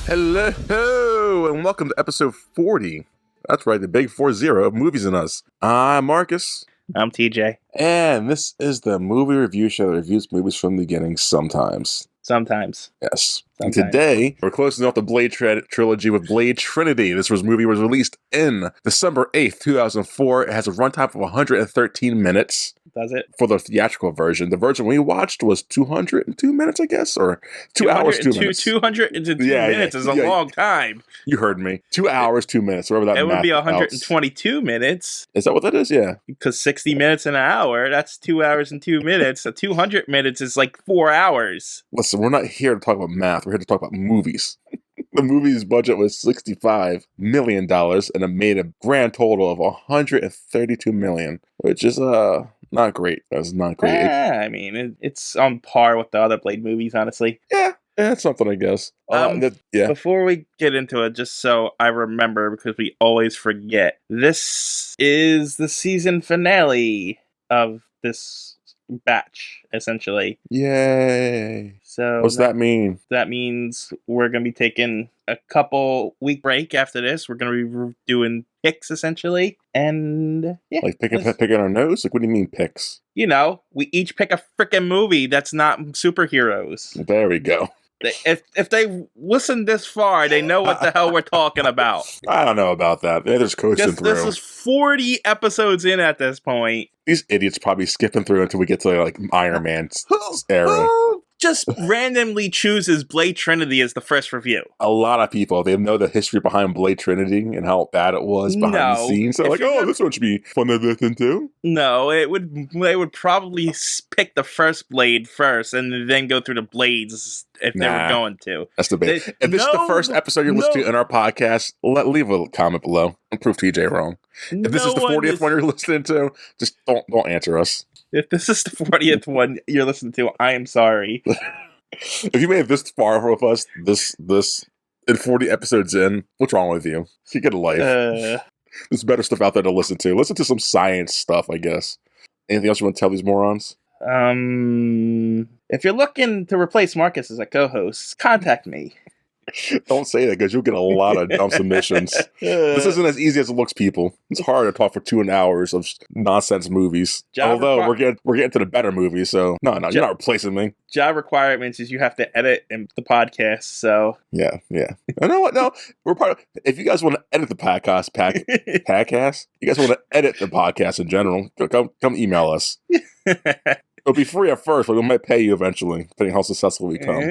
Hello, and welcome to episode 40. That's right, the big 40 of Movies and Us. I'm Marcus. I'm TJ. And this is the movie review show that reviews movies from the beginning sometimes. Sometimes. Yes. And today, we're closing off the Blade trilogy with Blade Trinity. This movie was released in December 8th, 2004. It has a runtime of 113 minutes. Does it? For the theatrical version. The version we watched was 202 minutes, I guess, or 2 hours, 2 minutes. 202 minutes is a long time. You heard me. 2 hours, 2 minutes, whatever that It would be 122 minutes. Is that what that is? Yeah. Because 60 minutes in an hour, that's 2 hours and 2 minutes. So 200 minutes is like 4 hours. Listen, we're not here to talk about math. We're here to talk about movies. The movie's budget was $65 million, and it made a grand total of $132 million, which is not great. That's not great. I mean, it's on par with the other Blade movies, honestly. Yeah, it's something, I guess. Before we get into it, just so I remember, because we always forget, this is the season finale of this batch, essentially. Yay. So what's that mean? That means we're going to be taking a couple week break after this. We're going to be doing picks, essentially. And yeah. Like picking our nose? Like, what do you mean picks? You know, we each pick a freaking movie that's not superheroes. There we go. If they listen this far, they know what the hell we're talking about. I don't know about that. They're just coasting through. This is 40 episodes in at this point. These idiots probably skipping through until we get to like Iron Man's era. Who just randomly chooses Blade Trinity as the first review? A lot of people, they know the history behind Blade Trinity and how bad it was behind the scenes. So like, this one should be fun to listen to. No, they would probably pick the first Blade first and then go through the Blades if they were going to. That's the bait. If this is the first episode you're listening to in our podcast, leave a comment below and prove TJ wrong. If this is the 40th one you're listening to, just don't answer us. If this is the 40th one you're listening to, I am sorry. If you made it this far with us, this in 40 episodes in, what's wrong with you? You get a life. There's better stuff out there to listen to. Listen to some science stuff, I guess. Anything else you want to tell these morons? If you're looking to replace Marcus as a co-host, contact me. Don't say that because you'll get a lot of dumb submissions. This isn't as easy as it looks, people. It's hard to talk for 2 hours of nonsense movies. Although we're getting to the better movies, so no, you're not replacing me. Job requirements is you have to edit the podcast. So yeah. You know what? No, we're part of. If you guys want to edit the podcast, you guys want to edit the podcast in general, come email us. It'll be free at first, but we might pay you eventually, depending how successful we become.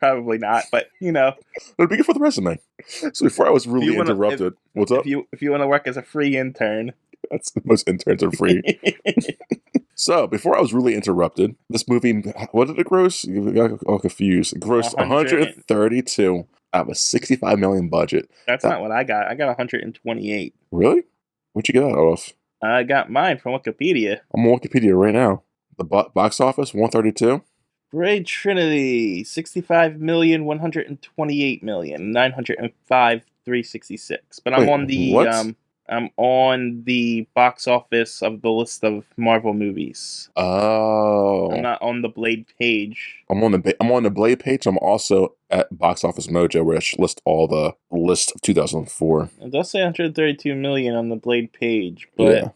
Probably not, but you know. It'll be good for the resume. So before I was really interrupted, what's up? If you want to work as a free intern. Most interns are free. So, before I was really interrupted, this movie, what did it gross? You got all confused. It grossed 132 out of a $65 million budget. That's not what I got. I got 128. Really? Where'd you get that off? I got mine from Wikipedia. I'm on Wikipedia right now. The box office, 132. Blade Trinity, 65,128,905,366. But I'm on the I'm on the box office of the list of Marvel movies. Oh. I'm not on the Blade page. I'm on the Blade page. I'm also at Box Office Mojo, where I list all the list of 2004. It does say 132 million on the Blade page, but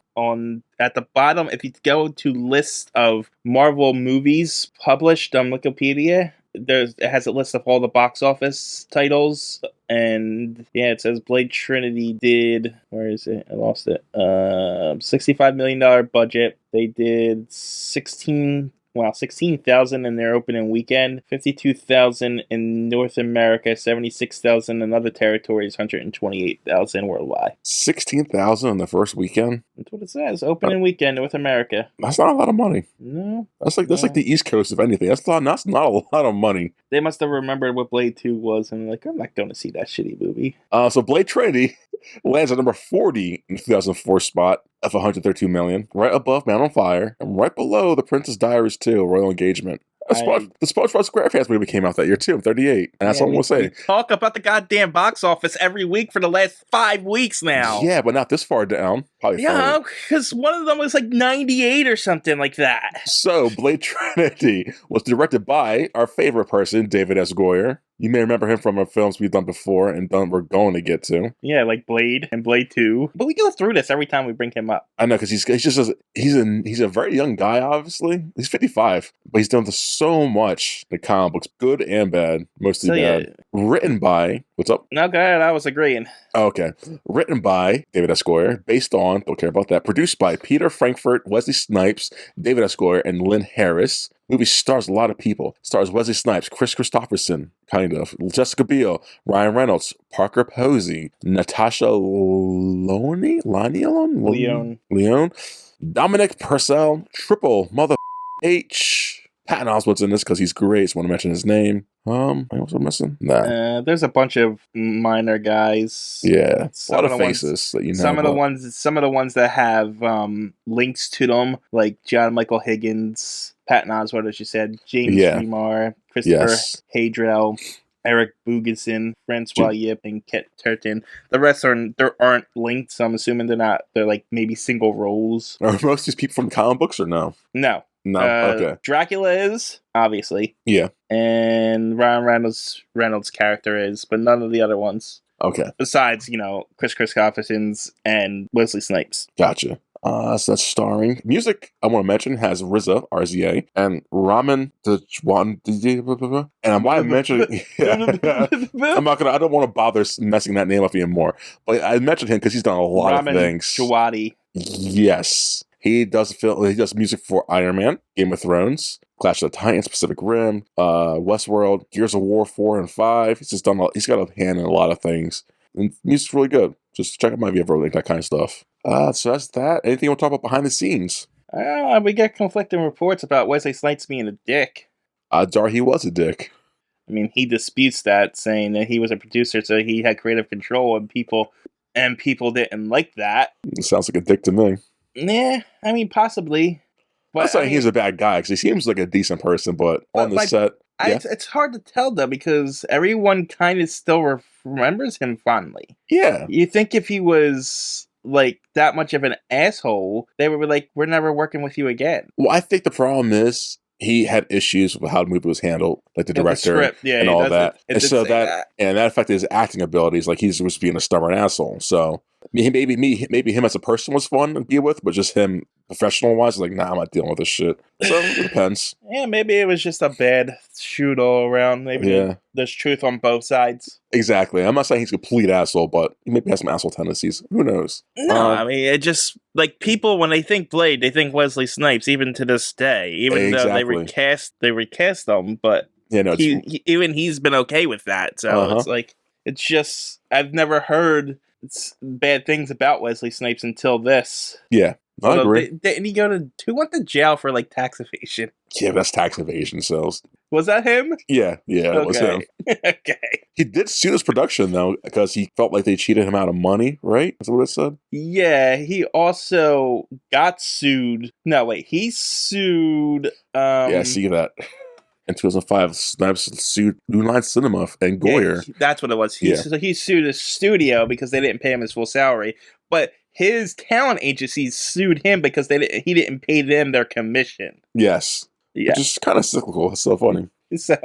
at the bottom, if you go to list of Marvel movies published on Wikipedia, it has a list of all the box office titles, and it says Blade Trinity did, where is it? I lost it. $65 million budget. They did 16,000 in their opening weekend, 52,000 in North America, 76,000 in other territories, 128,000 worldwide. 16,000 in the first weekend? That's what it says. Opening weekend, North America. That's not a lot of money. No. That's like the East Coast, if anything. That's not a lot of money. They must have remembered what Blade 2 was and I'm not going to see that shitty movie. So Blade Trinity lands at number 40 in the 2004 spot of 132 million, right above Man on Fire, and right below The Princess Diaries 2, Royal Engagement. The SpongeBob SquarePants movie came out that year too, 38. And that's all I'm going to say. We talk about the goddamn box office every week for the last 5 weeks now. Yeah, but not this far down. Probably because one of them was like 98 or something like that. So, Blade Trinity was directed by our favorite person, David S. Goyer. You may remember him from our films we've done before and we're going to get to. Yeah, like Blade and Blade 2. But we go through this every time we bring him up. I know, because he's a very young guy, obviously. He's 55, but he's done so much in the comic books, good and bad, mostly bad. Yeah. Written by, what's up? No, go ahead, I was agreeing. Okay. Written by David S. Goyer, based on, don't care about that, produced by Peter Frankfurt, Wesley Snipes, David S. Goyer, and Lynn Harris. Movie stars a lot of people. Stars Wesley Snipes, Chris Christopherson, kind of, Jessica Biel, Ryan Reynolds, Parker Posey, Natasha Leone, Dominic Purcell, Triple Mother H. Patton Oswalt's in this because he's great. Just want to mention his name. What was I missing? Nah. There's a bunch of minor guys. Yeah, a lot of faces that you know. Some of the ones that have links to them, like John Michael Higgins, Patton Oswalt, as you said, James Remar, Christopher Hadrell, Eric Bugison, Francois Yip, and Ket Turton. The rest aren't linked, so I'm assuming they're like maybe single roles. Are most of these people from comic books or no? No. No, okay. Dracula is, obviously. Yeah. And Ryan Reynolds' character is, but none of the other ones. Okay. Besides, Chris Christopherson's and Wesley Snipes. Gotcha. So that's starring. Music, I want to mention, has RZA, and Ramen Djawadi. And why I mentioned I don't want to bother messing that name up even more. But I mentioned him because he's done a lot of things. Djawadi. Yes. He does music for Iron Man, Game of Thrones, Clash of the Titans, Pacific Rim, Westworld, Gears of War 4 and 5. He's got a hand in a lot of things. And music's really good. Just check out my video for that kind of stuff. So that's that. Anything you want to talk about behind the scenes? We get conflicting reports about Wesley Snipes being a dick. He was a dick. I mean, he disputes that, saying that he was a producer, so he had creative control, and people didn't like that. It sounds like a dick to me. Yeah, I mean, possibly. But, I'm not saying he's a bad guy, because he seems like a decent person, but on the set... It's hard to tell, though, because everyone kind of still remembers him fondly. Yeah. You think if he was, like, that much of an asshole, they would be like, we're never working with you again. Well, I think the problem is he had issues with how the movie was handled, like the director and all that. And so that affected his acting abilities. Like, he was being a stubborn asshole. So maybe him as a person was fun to be with, but just him professional wise, like, nah, I'm not dealing with this shit. So it depends. Yeah, maybe it was just a bad shoot all around. Maybe there's truth on both sides. Exactly. I'm not saying he's a complete asshole, but he maybe has some asshole tendencies. Who knows? No, I mean, it just, like, people, when they think Blade, they think Wesley Snipes, even to this day. Even though they recast them, but even he's been okay with that. So it's like, it's just, I've never heard bad things about Wesley Snipes until this. Yeah. I agree. Didn't he who went to jail for, like, tax evasion? Yeah, that's tax evasion, so... Was that him? Yeah, it was him. Okay. He did sue his production, though, because he felt like they cheated him out of money, right? That's what it said? Yeah, he also got sued. No, wait, he sued... yeah, I see that. In 2005, Snipes sued New Line Cinema and Goyer. Yeah, that's what it was. He sued his studio because they didn't pay him his full salary, but... his talent agencies sued him because he didn't pay them their commission. Yes. Yeah. Which is kind of cyclical. It's so funny. So,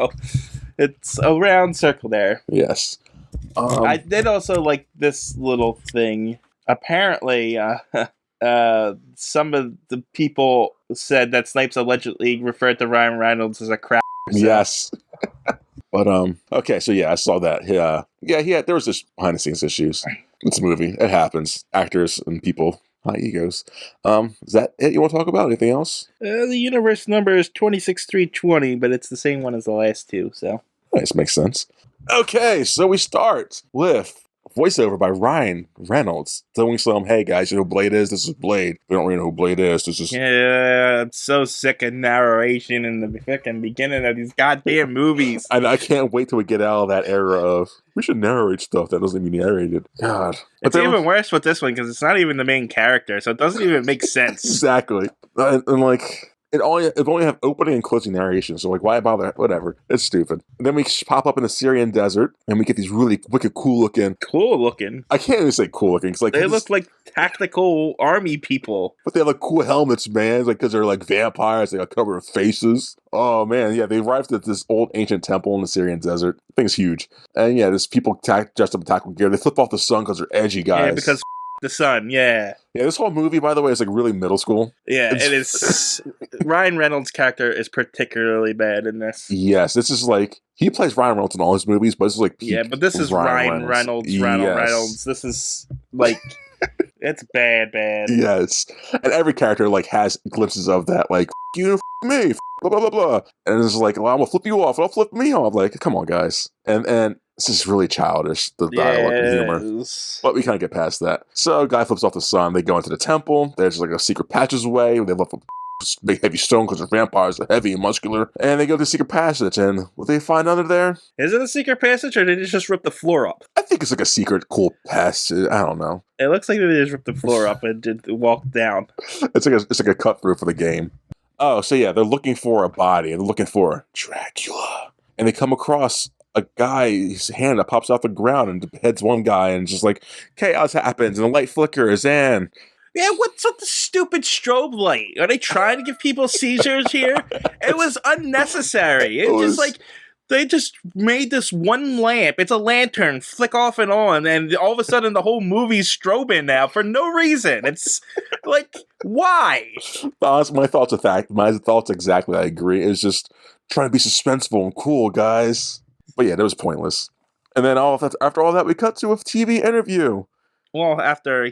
it's a round circle there. Yes. I did also like this little thing. Apparently, some of the people said that Snipes allegedly referred to Ryan Reynolds as a crap. Yes. But, okay, so yeah, I saw that. There was just behind the scenes issues. It's a movie. It happens. Actors and people, high egos. Is that it you want to talk about? Anything else? The universe number is 26320, but it's the same one as the last two, so. Nice, makes sense. Okay, so we start with voiceover by Ryan Reynolds telling some, hey guys, you know who Blade is? This is Blade. We don't really know who Blade is. This is... Yeah, I'm so sick of narration in the fucking beginning of these goddamn movies. And I can't wait till we get out of that era of, we should narrate stuff that doesn't even be narrated. God. It's even worse with this one because it's not even the main character, so it doesn't even make sense. Exactly. And like... It only have opening and closing narration, so like, why bother? Whatever, it's stupid. And then we pop up in the Syrian desert, and we get these really wicked, cool looking. I can't even say cool looking. Like they look like tactical army people, but they have like cool helmets, man. Like because they're like vampires, they got covered with faces. Oh man, yeah, they arrived at this old ancient temple in the Syrian desert. The thing's huge, and yeah, there's people dressed up in tactical gear. They flip off the sun because they're edgy guys. Yeah, because the sun, yeah. Yeah, this whole movie, by the way, is like really middle school. Yeah, it is. Ryan Reynolds' character is particularly bad in this. Yes, this is like, he plays Ryan Reynolds in all his movies, but this is like peak. Yeah, but this is Ryan Reynolds. Reynolds. This is like, it's bad. Yes, and every character like has glimpses of that, like, you, me, blah, blah, blah, blah. And it's like, well, I'm gonna flip you off, I'll flip me off. Like, come on, guys. And this is really childish, the dialogue and humor. But we can't get past that. So, guy flips off the sun. They go into the temple. There's like a secret passageway. They left a big heavy stone because they're vampires. They're heavy and muscular. And they go to the secret passage. And what they find under there? Is it a secret passage or did they just rip the floor up? I think it's like a secret cool passage. I don't know. It looks like they just ripped the floor up and did walk down. It's like a cut through for the game. Oh, so yeah, they're looking for a body. They're looking for Dracula. And they come across a guy's hand that pops off the ground and beheads one guy, and just like chaos happens and the light flickers and yeah, what's with the stupid strobe light? Are they trying to give people seizures here? It was unnecessary. It was just like they just made this one lamp. It's a lantern, flick off and on, and all of a sudden the whole movie's strobing now for no reason. It's like, why? My thoughts exactly. I agree. It's just trying to be suspenseful and cool, guys. But yeah, that was pointless. And then after all that, we cut to a TV interview. Well, after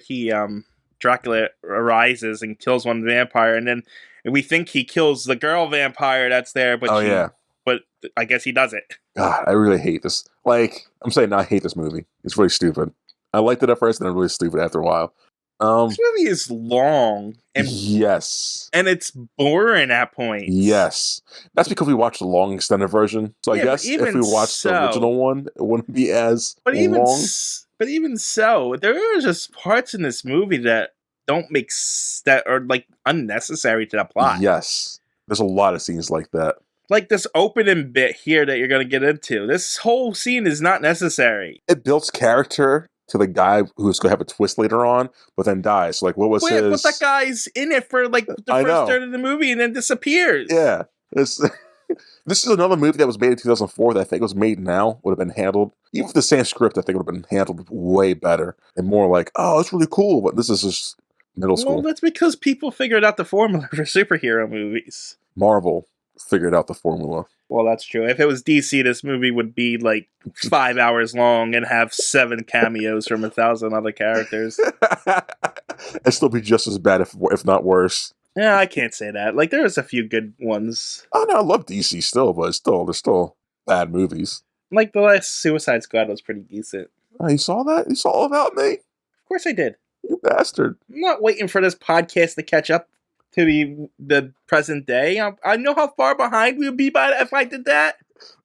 Dracula arises and kills one vampire, and then we think he kills the girl vampire that's there, but but I guess he doesn't. God, I really hate this. Like, I'm saying, I hate this movie. It's really stupid. I liked it at first, and then really stupid after a while. This movie is long. And yes. And it's boring at points. Yes. That's because we watched the long extended version. So I guess if we watched the original one, it wouldn't be as long. But even so, there are just parts in this movie that that are like unnecessary to the plot. Yes. There's a lot of scenes like that. Like this opening bit here that you're going to get into. This whole scene is not necessary. It builds character to the guy who's going to have a twist later on, but then dies. So like, what was his... But that guy's in it for like the first third of the movie and then disappears. Yeah. This is another movie that was made in 2004 that I think was made now, would have been handled, even with the same script, I think would have been handled way better and more like, oh, it's really cool, but this is just middle school. Well, that's because people figured out the formula for superhero movies. Marvel figured out the formula. Well, that's true. If it was DC, this movie would be like 5 hours long and have 7 cameos from 1,000 other characters. It'd still be just as bad, if not worse. Yeah, I can't say that. Like, there's a few good ones. Oh, no, I love DC still, but they're still bad movies. Like, the last Suicide Squad was pretty decent. Oh, you saw that? You saw All About Me? Of course I did. You bastard. I'm not waiting for this podcast to catch up to the present day. I know how far behind we would be by if I did that.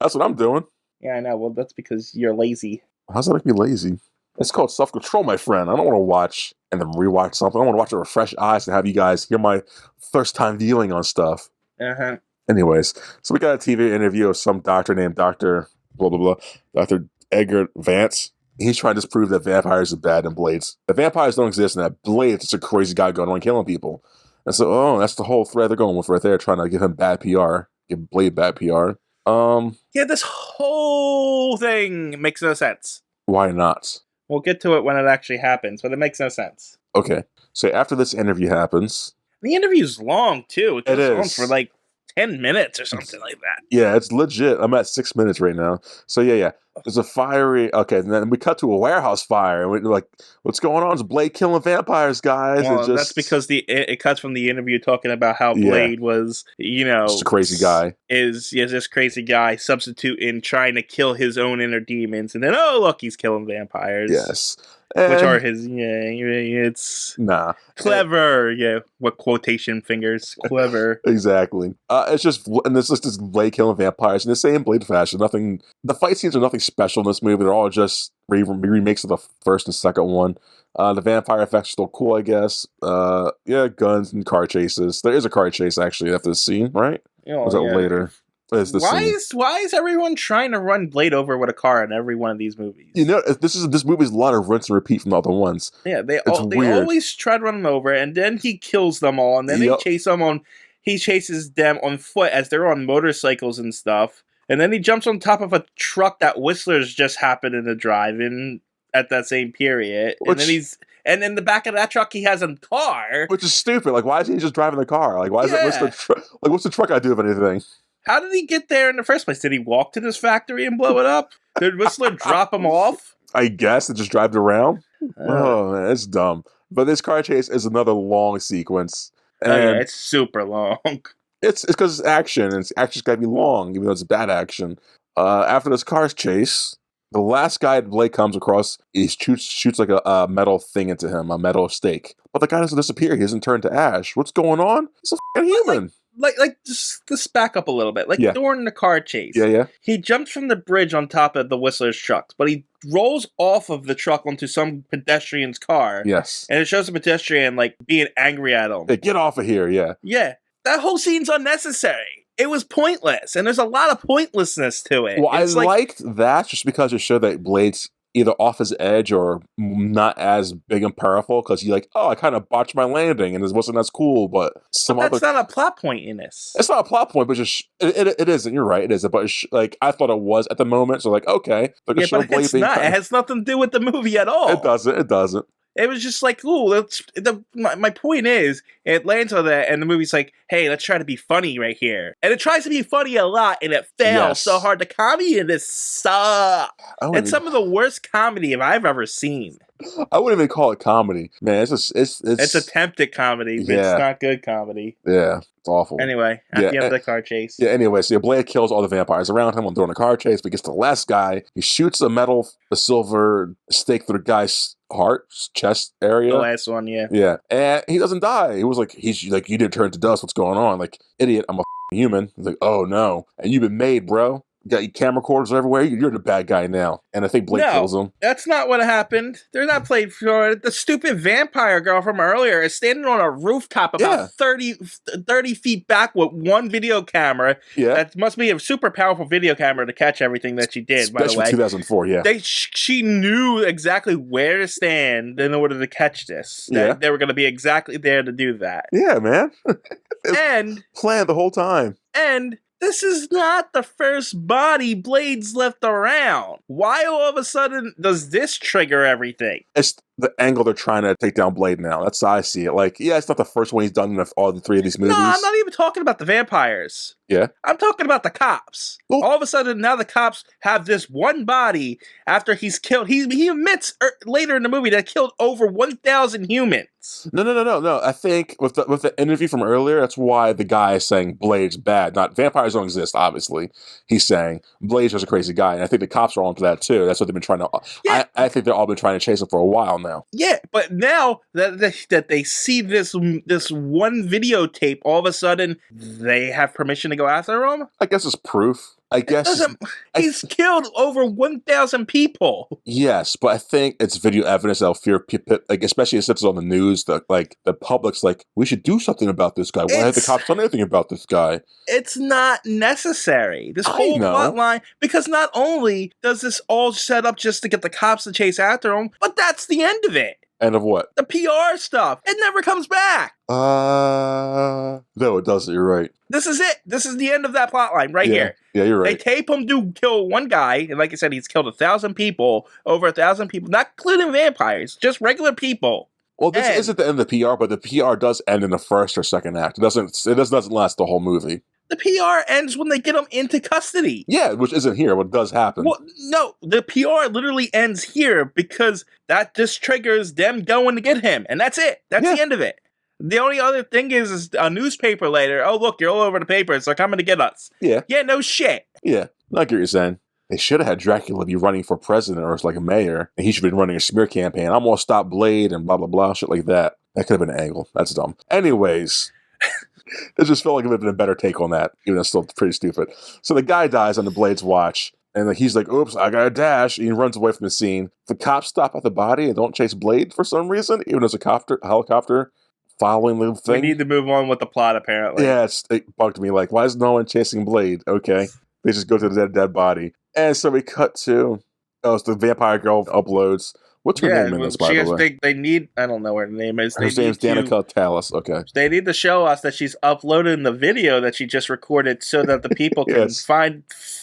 That's what I'm doing. Yeah, I know. Well, that's because you're lazy. How's that make me lazy? It's called self-control, my friend. I don't want to watch and then rewatch something. I want to watch it with fresh eyes and have you guys hear my first time viewing on stuff. Uh-huh. Anyways, so we got a TV interview of some doctor named Dr. blah, blah, blah, Dr. Edgar Vance. He's trying to prove that vampires are bad and Blades. That vampires don't exist and that Blades is a crazy guy going around killing people. And so, that's the whole thread they're going with right there, trying to give him bad PR, give Blade bad PR. Yeah, this whole thing makes no sense. Why not? We'll get to it when it actually happens, but it makes no sense. Okay, so after this interview happens... The interview's long, too. It is. On for like 10 minutes or something like that. Yeah, it's legit. I'm at 6 minutes right now. So yeah. There's a fiery... Okay, and then we cut to a warehouse fire. And we're like, what's going on? Is Blade killing vampires, guys? Well, that's because it cuts from the interview talking about how Blade was, just a crazy guy. Is this crazy guy substituting trying to kill his own inner demons. And then, oh, look, he's killing vampires. Yes. Which are his... it's... Nah. Clever. What quotation fingers. Clever. Exactly. It's just this Blade killing vampires in the same Blade fashion. Nothing... The fight scenes are nothing special in this movie. They're all just remakes of the first and second one. The vampire effects are still cool, I guess. Guns and car chases. There is a car chase actually after the scene, right? Oh, or was that later? It's the scene. Why is everyone trying to run Blade over with a car in every one of these movies? You know, this movie's a lot of rinse and repeat from the other ones. Yeah, they always try to run him over, and then he kills them all, and then they chase them on. He chases them on foot as they're on motorcycles and stuff, and then he jumps on top of a truck that Whistler's just happened to drive in at that same period, and in the back of that truck he has a car, which is stupid. Like, why isn't he just driving the car? Like, why is what's the truck got to do with anything? How did he get there in the first place? Did he walk to this factory and blow it up? Did Whistler drop him off? I guess it just drive around. Oh man, it's dumb. But this car chase is another long sequence. And it's super long. It's because it's action, and action's got to be long, even though it's bad action. After this car chase, the last guy Blade comes across, he shoots like a metal thing into him, a metal stake. But the guy doesn't disappear. He doesn't turn to ash. What's going on? He's a fucking human. Just back up a little bit. During the car chase, he jumps from the bridge on top of the Whistler's truck, but he rolls off of the truck onto some pedestrian's car. Yes. And it shows the pedestrian, being angry at him. Hey, get off of here, yeah. Yeah. That whole scene's unnecessary. It was pointless, and there's a lot of pointlessness to it. Well, I liked that just because it showed that Blade's either off his edge or not as big and powerful, because he's like, I kind of botched my landing and it wasn't as cool, but that's not a plot point in this. It's not a plot point, but just it isn't. You're right, it isn't. But I thought it was at the moment, so okay. But it's not. It has nothing to do with the movie at all. It doesn't. It was just my point is, it lands on that, and the movie's like, hey, let's try to be funny right here. And it tries to be funny a lot, and it fails so hard. The comedy in this sucks. It's some of the worst comedy I've ever seen. I wouldn't even call it comedy. Man, it's attempted comedy, but it's not good comedy. Yeah. It's awful. Anyway, at the end of the car chase. Yeah, anyway, so Blade kills all the vampires around him while doing a car chase, but he gets to the last guy. He shoots a silver stake through the guy's chest area. The last one, yeah. Yeah. And he doesn't die. He was he's like, you didn't turn to dust. What's going on? Like, idiot, I'm a human. He's like, oh no. And you've been made, bro. You got your camera recorders everywhere. You're the bad guy now. And I think Blade kills him. That's not what happened. They're not played for it. The stupid vampire girl from earlier is standing on a rooftop about 30 feet back with one video camera. Yeah. That must be a super powerful video camera to catch everything that she did, by the way. 2004, yeah. She knew exactly where to stand in order to catch this. They were going to be exactly there to do that. Yeah, man. And planned the whole time. And this is not the first body Blade's left around. Why all of a sudden does this trigger everything? It's the angle they're trying to take down Blade now. That's how I see it. It's not the first one he's done in all the three of these movies. No, I'm not even talking about the vampires. Yeah? I'm talking about the cops. Well, all of a sudden, now the cops have this one body after he's killed. He admits later in the movie that killed over 1,000 humans. No. I think with the interview from earlier, that's why the guy is saying Blade's bad. Not vampires don't exist, obviously. He's saying Blade's just a crazy guy. And I think the cops are all into that too. That's what they've been trying to... Yeah. I think they've all been trying to chase him for a while now. Yeah, but now that they see this one videotape, all of a sudden they have permission to go after him? I guess it's proof. I guess he's killed over 1,000 people. Yes, but I think it's video evidence that'll fear people, especially since it's on the news. The public's like, we should do something about this guy. Why have the cops done anything about this guy? It's not necessary. This whole plot line, because not only does this all set up just to get the cops to chase after him, but that's the end of it. End of what? The PR stuff. It never comes back. No, it doesn't. You're right. This is it. This is the end of that plot line here. Yeah, you're right. They tape him to kill one guy, and like I said, he's killed 1,000 people, over 1,000 people, not including vampires, just regular people. Well, this isn't the end of the PR, but the PR does end in the first or second act. It doesn't last the whole movie. The PR ends when they get him into custody. Yeah, which isn't here, but it does happen. Well, no, the PR literally ends here because that just triggers them going to get him, and that's it. That's the end of it. The only other thing is a newspaper later. Oh, look, you're all over the papers. They're coming to get us. Yeah. Yeah, no shit. Yeah, I get what you're saying. They should have had Dracula be running for president or a mayor, and he should have been running a smear campaign. I'm going to stop Blade and blah, blah, blah, shit like that. That could have been an angle. That's dumb. Anyways... It just felt like it would have been a better take on that, even though it's still pretty stupid. So the guy dies on the Blade's watch. And he's like, oops, I gotta dash. And he runs away from the scene. The cops stop at the body and don't chase Blade for some reason, even as a helicopter following the thing. We need to move on with the plot, apparently. Yeah, it bugged me. Like, why is no one chasing Blade? Okay. They just go to the dead body. And so we cut to, it's the vampire girl uploads. What's her name in this, by the way? They need, I don't know what her name is. Her name's Danica Talis. Okay. They need to show us that she's uploading the video that she just recorded so that the people can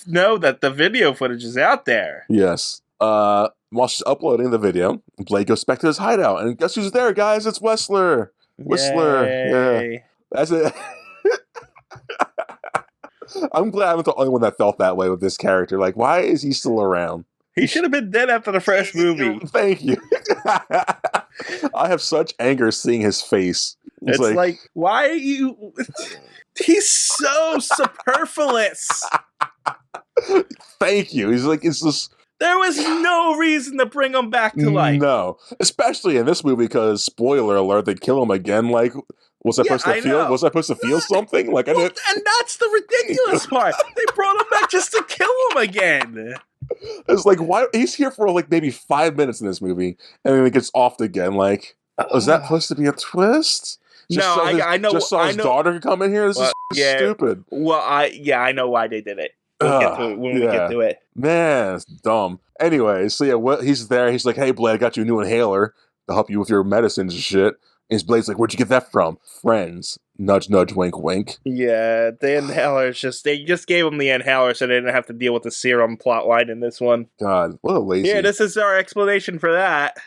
know that the video footage is out there. Yes. While she's uploading the video, Blade goes back to his hideout. And guess who's there, guys? It's Whistler. Yeah. That's it. I'm glad I'm not the only one that felt that way with this character. Like, why is he still around? He should have been dead after the first movie. Thank you. I have such anger seeing his face. It's like, why are you... He's so superfluous. Thank you. He's like, it's just... There was no reason to bring him back to life. No. Especially in this movie, because, spoiler alert, they kill him again. Like, was I supposed to feel something? Like, and that's the ridiculous part. They brought him back just to kill him again. It's like, why? He's here for like maybe 5 minutes in this movie, and then it gets offed again. Like, was that supposed to be a twist? I know. Just so his daughter could come in here. This is stupid. Well, I know why they did it. We'll get to it when we get to it. Man, it's dumb. Anyway, so he's there. He's like, hey, Blade, I got you a new inhaler to help you with your medicines and shit. And his Blade's like, where'd you get that from? Friends. Nudge, nudge, wink, wink. Yeah, the inhaler they just gave him the inhaler so they didn't have to deal with the serum plotline in this one. God, what a lazy. Yeah, this is our explanation for that.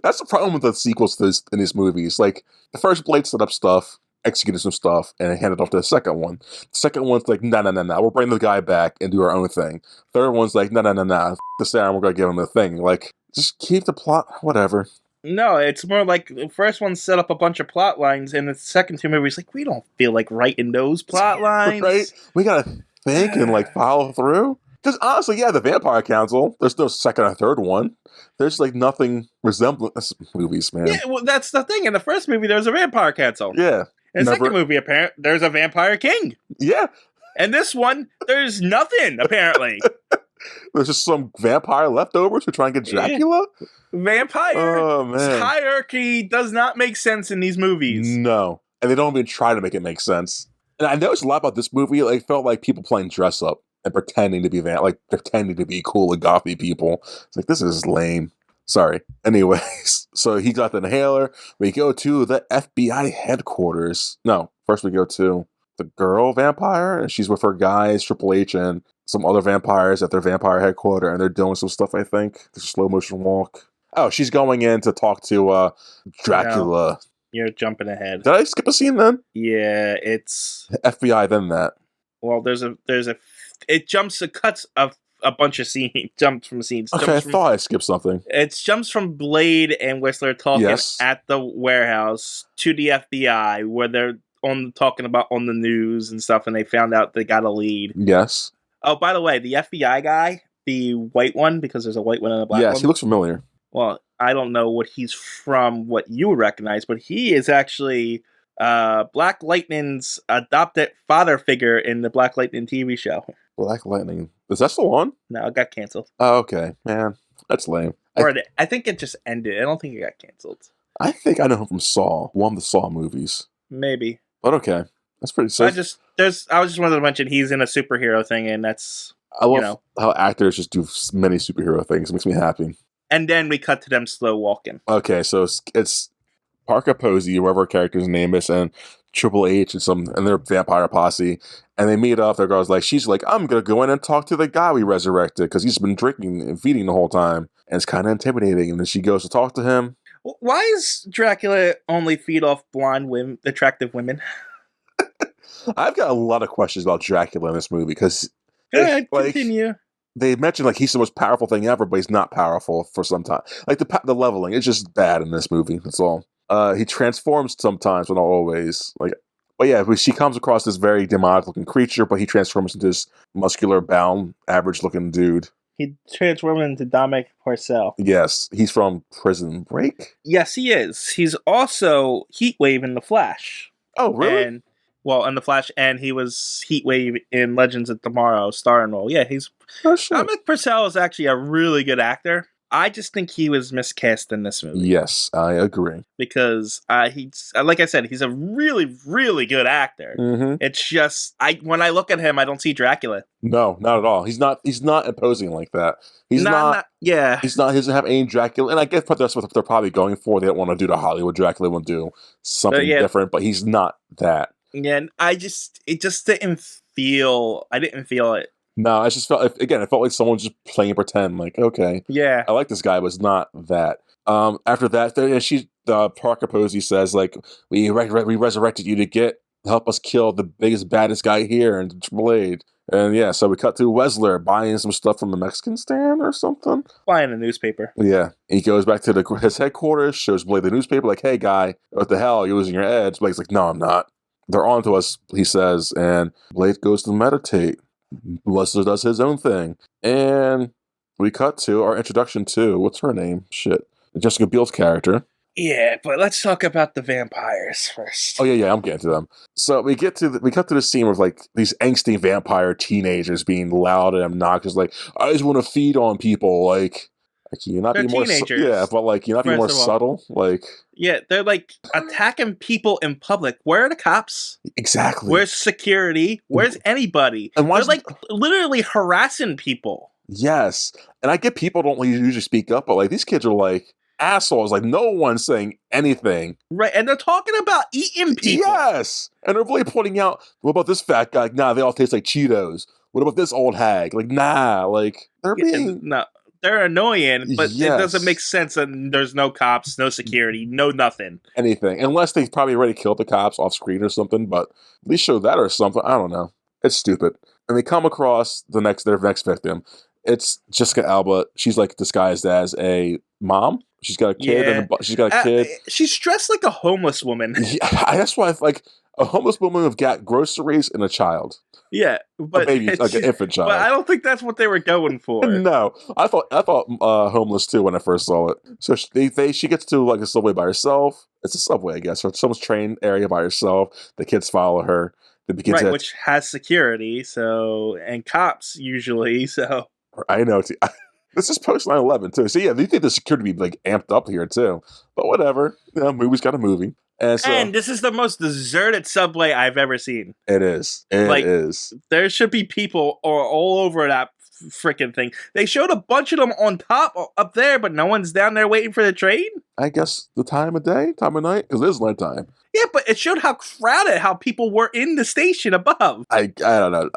That's the problem with the sequels to in these movies. Like, the first Blade set up stuff, executed some stuff, and handed off to the second one. The second one's like, no, we'll bring the guy back and do our own thing. Third one's like, no, the serum, we're going to give him the thing. Like, just keep the plot, whatever. No, it's more like the first one set up a bunch of plot lines, and the second two movies, like, we don't feel like writing those plot lines. Right? We gotta think and, like, follow through. Because, honestly, the Vampire Council, there's no second or third one. There's, like, nothing resembling this movies, man. Yeah, well, that's the thing. In the first movie, there was a Vampire Council. Yeah. In the second movie, there's a Vampire King. Yeah. And this one, there's nothing, apparently. There's just some vampire leftovers who try and get Dracula? Vampire hierarchy does not make sense in these movies. No. And they don't even try to make it make sense. And I noticed a lot about this movie. Like, it felt like people playing dress up and pretending to be pretending to be cool and gothy people. It's like, this is lame. Sorry. Anyways, so he got the inhaler. We go to the FBI headquarters. No, first we go to the girl vampire, and she's with her guys, Triple H, and some other vampires at their vampire headquarters, and they're doing some stuff, I think. There's a slow motion walk. Oh, she's going in to talk to Dracula. No, you're jumping ahead. Did I skip a scene then? Yeah, it's FBI then that. Well, it cuts a bunch of scenes, jumps from scenes. Okay, I thought I skipped something. It jumps from Blade and Whistler talking at the warehouse to the FBI, where they're talking about on the news and stuff, and they found out they got a lead. Yes. Oh, by the way, the FBI guy, the white one, because there's a white one and a black one. Yes, he looks familiar. Well, I don't know what he's from, what you would recognize, but he is actually Black Lightning's adopted father figure in the Black Lightning TV show. Black Lightning. Is that still on? No, it got canceled. Oh, okay. Man, that's lame. I think it just ended. I don't think it got canceled. I think I know him from Saw, one of the Saw movies. Maybe. But okay. That's pretty safe. I was just wanted to mention he's in a superhero thing, and that's... I love how actors just do many superhero things. It makes me happy. And then we cut to them slow walking. Okay, so it's Parker Posey, whoever her character's name is, and Triple H and their vampire posse, and they meet up. Their girl's like, she's like, I'm gonna go in and talk to the guy we resurrected because he's been drinking and feeding the whole time, and it's kind of intimidating. And then she goes to talk to him. Why is Dracula only feed off blonde women, attractive women? I've got a lot of questions about Dracula in this movie because continue. They mention like he's the most powerful thing ever, but he's not powerful for some time. Like the leveling, it's just bad in this movie. That's all. He transforms sometimes, but not always. But yeah, she comes across this very demonic-looking creature, but he transforms into this muscular, bound, average-looking dude. He transformed into Dominic Porcel. Yes, he's from Prison Break. Yes, he is. He's also Heatwave in The Flash. Oh, really? And Well, in the Flash, and he was Heatwave in Legends of Tomorrow, starring role. Yeah, Dominic Purcell is actually a really good actor. I just think he was miscast in this movie. Yes, I agree. Because he's, like I said, he's a really, really good actor. Mm-hmm. It's just when I look at him, I don't see Dracula. No, not at all. He's not imposing like that. He's not. Yeah. He doesn't have any Dracula, and I guess that's what they're probably going for. They don't want to do the Hollywood Dracula. Want to do something different, but he's not that. Yeah, and it just didn't feel. I didn't feel it. No, I just felt it felt like someone just playing pretend. Like, okay, yeah, I like this guy, but it's not that. After that, Parker Posey says, like, we resurrected you to help us kill the biggest, baddest guy here in Blade. And yeah, so we cut to Wesler buying some stuff from a Mexican stand or something. Buying a newspaper. Yeah. He goes back to his headquarters, shows Blade the newspaper, like, hey, guy, what the hell? You're losing your edge. Blade's like, no, I'm not. They're on to us, he says. And Blade goes to meditate. Wesler does his own thing. And we cut to our introduction to, what's her name? Shit. Jessica Biel's character. Yeah, but let's talk about the vampires first. Oh yeah, I'm getting to them. So we cut to the scene with like these angsty vampire teenagers being loud and obnoxious, like, I just want to feed on people, like can you not they're be more teenagers. but like you not be more subtle, like they're like attacking people in public. Where are the cops? Exactly. Where's security? Where's anybody? And they're like literally harassing people. Yes, and I get people don't usually speak up, but like these kids are like assholes, like no one's saying anything, right? And they're talking about eating people. Yes, and they're really pointing out, what about this fat guy? Like, nah, they all taste like Cheetos. What about this old hag? Like, nah, like they're being they're annoying, but it doesn't make sense. And there's no cops, no security, no nothing, anything, unless they probably already killed the cops off screen or something. But at least show that or something. I don't know. It's stupid. And they come across their next victim. It's Jessica Alba. She's like disguised as a mom. She's got a kid. She's got a kid. She's dressed like a homeless woman. Yeah, that's why like a homeless woman with got groceries and a child. Yeah, but maybe like an infant child. But I don't think that's what they were going for. No, I thought homeless too when I first saw it. So she gets to like a subway by herself. It's a subway, I guess, or someone's train area by herself. The kids follow her. Which has security, and cops usually. So I know. This is post 9/11 too. So yeah, you think the security be like amped up here too? But whatever. Movie's got a movie. And this is the most deserted subway I've ever seen. It is. It is. There should be people all over that freaking thing. They showed a bunch of them on top up there, but no one's down there waiting for the train. I guess the time of day, time of night, because it is nighttime. Yeah, but it showed how crowded, how people were in the station above. I don't know.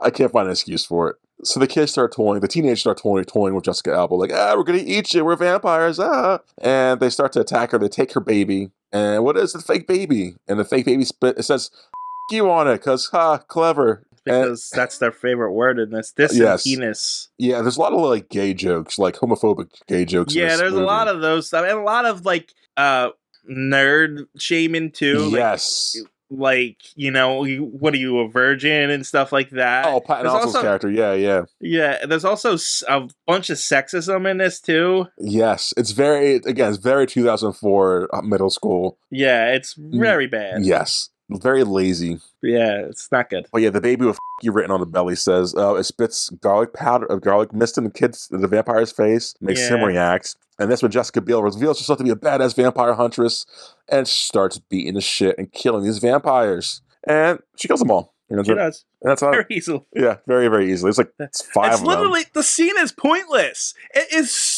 I can't find an excuse for it. So the kids start toying. The teenagers start toying with Jessica Alba, like, we're gonna eat you. We're vampires. And they start to attack her. They take her baby. And what is the fake baby? And the fake baby spit. It says "f you" on it because clever. Because that's their favorite word in this. And penis. Yeah, there's a lot of like gay jokes, like homophobic gay jokes. Yeah, there's a lot of those stuff, and a lot of like nerd shaming too. Yes. Like, what are you, a virgin and stuff like that? Oh, Patton Oswalt's character, yeah. Yeah, there's also a bunch of sexism in this, too. Yes, it's very 2004 middle school. Yeah, it's very bad. Yes, very lazy. Yeah, it's not good. But yeah, the baby with you written on the belly says, it spits garlic mist in the vampire's face, makes him react. And that's when Jessica Biel reveals herself to be a badass vampire huntress and starts beating the shit and killing these vampires. And she kills them all. She does. And that's how, very easily. Yeah, very, very easily. It's like it's five of them. It's literally, the scene is pointless.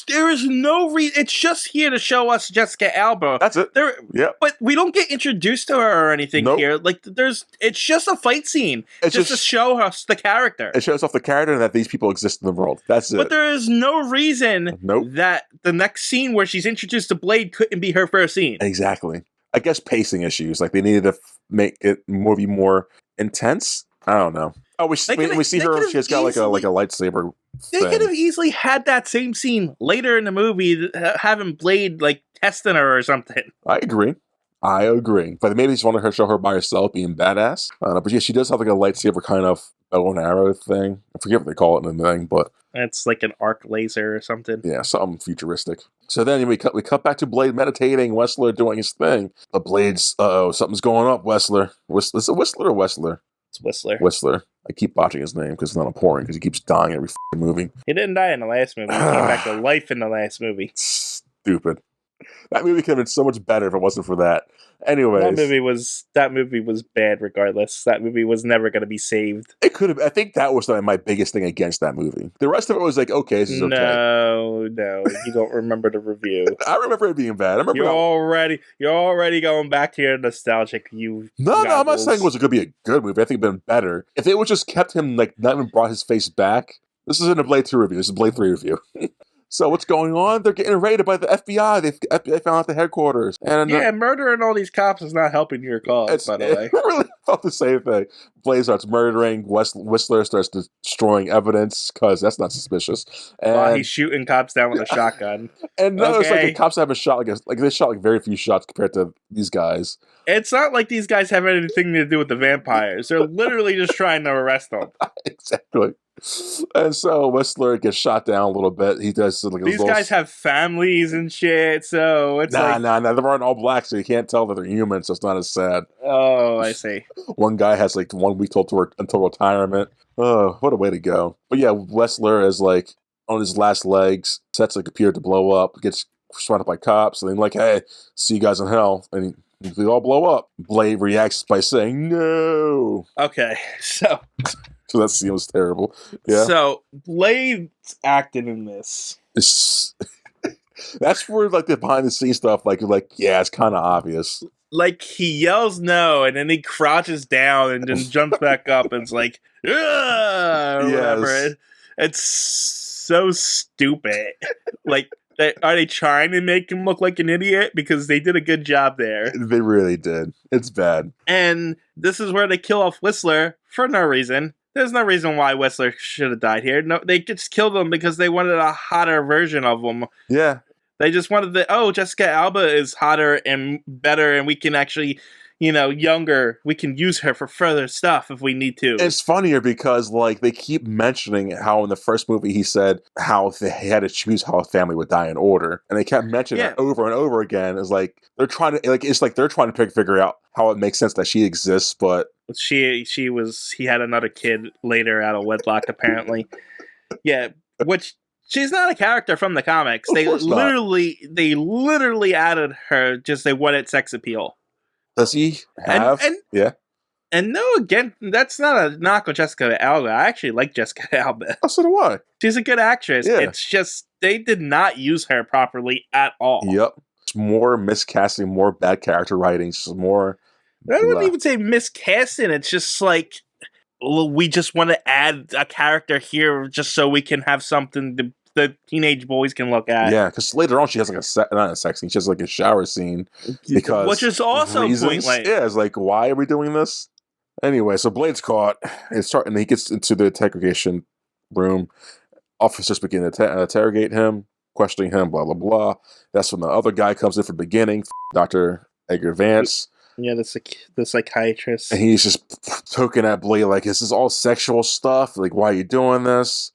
There is no reason. It's just here to show us Jessica Alba. That's it. But we don't get introduced to her or anything here. Like, it's just a fight scene. It's just to show us the character. It shows off the character and that these people exist in the world. That's it. But there is no reason that the next scene where she's introduced to Blade couldn't be her first scene. Exactly. I guess pacing issues. Like, they needed to make it more intense. I don't know. Oh, we see her. She has got like a lightsaber. They could have easily had that same scene later in the movie, having Blade like testing her or something. I agree. But maybe they just wanted her to show her by herself being badass. I don't know. But yeah, she does have like a lightsaber kind of bow and arrow thing. I forget what they call it in the thing, but it's like an arc laser or something. Yeah, something futuristic. So then we cut back to Blade meditating, Whistler doing his thing. The Blade's, something's going up, Whistler. Is it Whistler or Whistler? It's Whistler. Whistler. I keep botching his name because it's not important because he keeps dying every movie. He didn't die in the last movie. He came back to life in the last movie. Stupid. That movie could have been so much better if it wasn't for that. Anyways. That movie was bad regardless. That movie was never going to be saved. It could have. I think that was my biggest thing against that movie. The rest of it was like, okay, this is okay. No, you don't remember the review. I remember it being bad. You're already going back to your nostalgic. No, I'm not saying it was going to be a good movie. I think it'd been better if it would just kept him like not even brought his face back. This isn't a Blade 2 review. This is a Blade 3 review. So what's going on? They're getting raided by the FBI. The FBI found out the headquarters. And murdering all these cops is not helping your cause, by the way. I really felt the same thing. Blade starts murdering. Whistler starts destroying evidence because that's not suspicious. And while he's shooting cops down with a shotgun. And no, it's like the cops haven't shot they shot very few shots compared to these guys. It's not like these guys have anything to do with the vampires. They're literally just trying to arrest them. Exactly. And so Whistler gets shot down a little bit. He does like these guys have families and shit, so it's nah. They're wearing all black, so you can't tell that they're human. So it's not as sad. Oh, I see. One guy has like 1 week until retirement. Oh, what a way to go! But yeah, Whistler is like on his last legs, sets a computer to blow up, gets surrounded by cops, and then like, hey, see you guys in hell, and they all blow up. Blade reacts by saying no. Okay, so that scene was terrible. Yeah. So Blade's acting in this. That's where like the behind the scenes stuff, like yeah, it's kind of obvious. Like he yells no, and then he crouches down and then jumps back up, and it's like, or whatever. It's so stupid. Like, are they trying to make him look like an idiot? Because they did a good job there. They really did. It's bad. And this is where they kill off Whistler for no reason. There's no reason why Whistler should have died here. No, they just killed him because they wanted a hotter version of him. Yeah. They just wanted Jessica Alba is hotter and better, and we can actually, younger. We can use her for further stuff if we need to. It's funnier because, like, they keep mentioning how in the first movie he said how they had to choose how a family would die in order. And they kept mentioning it over and over again. It's like, they're trying to figure out how it makes sense that she exists, but he had another kid later out of wedlock, apparently. Yeah, which she's not a character from the comics. They literally added her, just they wanted sex appeal. Does he have? Yeah. And no, again, that's not a knock on Jessica Alba. I actually like Jessica Alba. Oh, so do I. She's a good actress. Yeah. It's just they did not use her properly at all. Yep. It's more miscasting, more bad character writing, just more. I wouldn't even say miscasting. It's just like, we just want to add a character here just so we can have something the teenage boys can look at. Yeah, because later on she has like not a sex scene, she has like a shower scene. Which is also pointless. Yeah, it's like, why are we doing this? Anyway, so Blade's caught. And he gets into the interrogation room. Officers begin to interrogate him, questioning him, blah, blah, blah. That's when the other guy comes in from the beginning, Dr. Edgar Vance. Yeah, the psychiatrist. And he's just poking at Blade like, this is all sexual stuff. Like, why are you doing this?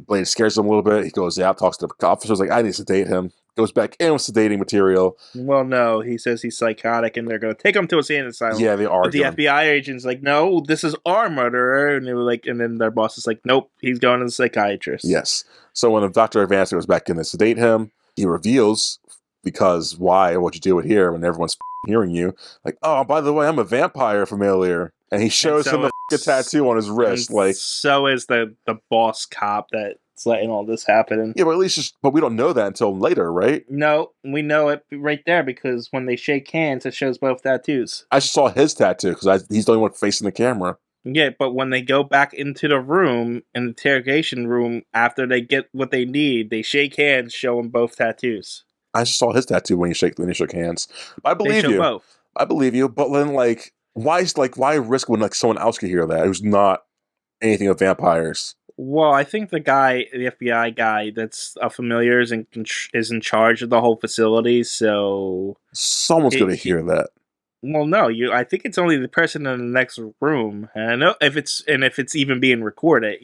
Blade scares him a little bit. He goes out, talks to the officers, like, I need to sedate him. Goes back in with sedating material. Well, no, he says he's psychotic, and they're going to take him to a insane asylum. Yeah, they are. But the FBI agent's like, no, this is our murderer. And they were like, and then their boss is like, nope, he's going to the psychiatrist. Yes. So when Dr. Vance goes back in to sedate him, he reveals, because why? What'd you do it here when everyone's hearing you? Like, oh, by the way, I'm a vampire familiar. And he shows him the tattoo on his wrist. Like, so is the boss cop that's letting all this happen. Yeah, but at least but we don't know that until later, right? No, we know it right there because when they shake hands, it shows both tattoos. I just saw his tattoo because he's the only one facing the camera. Yeah, but when they go back into the room, in the interrogation room, after they get what they need, they shake hands, showing both tattoos. I just saw his tattoo when he shook hands. I believe you. Both. I believe you, but then why risk when someone else could hear that who's not anything of vampires? Well, I think the FBI guy that's a familiar is in charge of the whole facility, so someone's going to hear that. Well, no, I think it's only the person in the next room. And I know if it's even being recorded,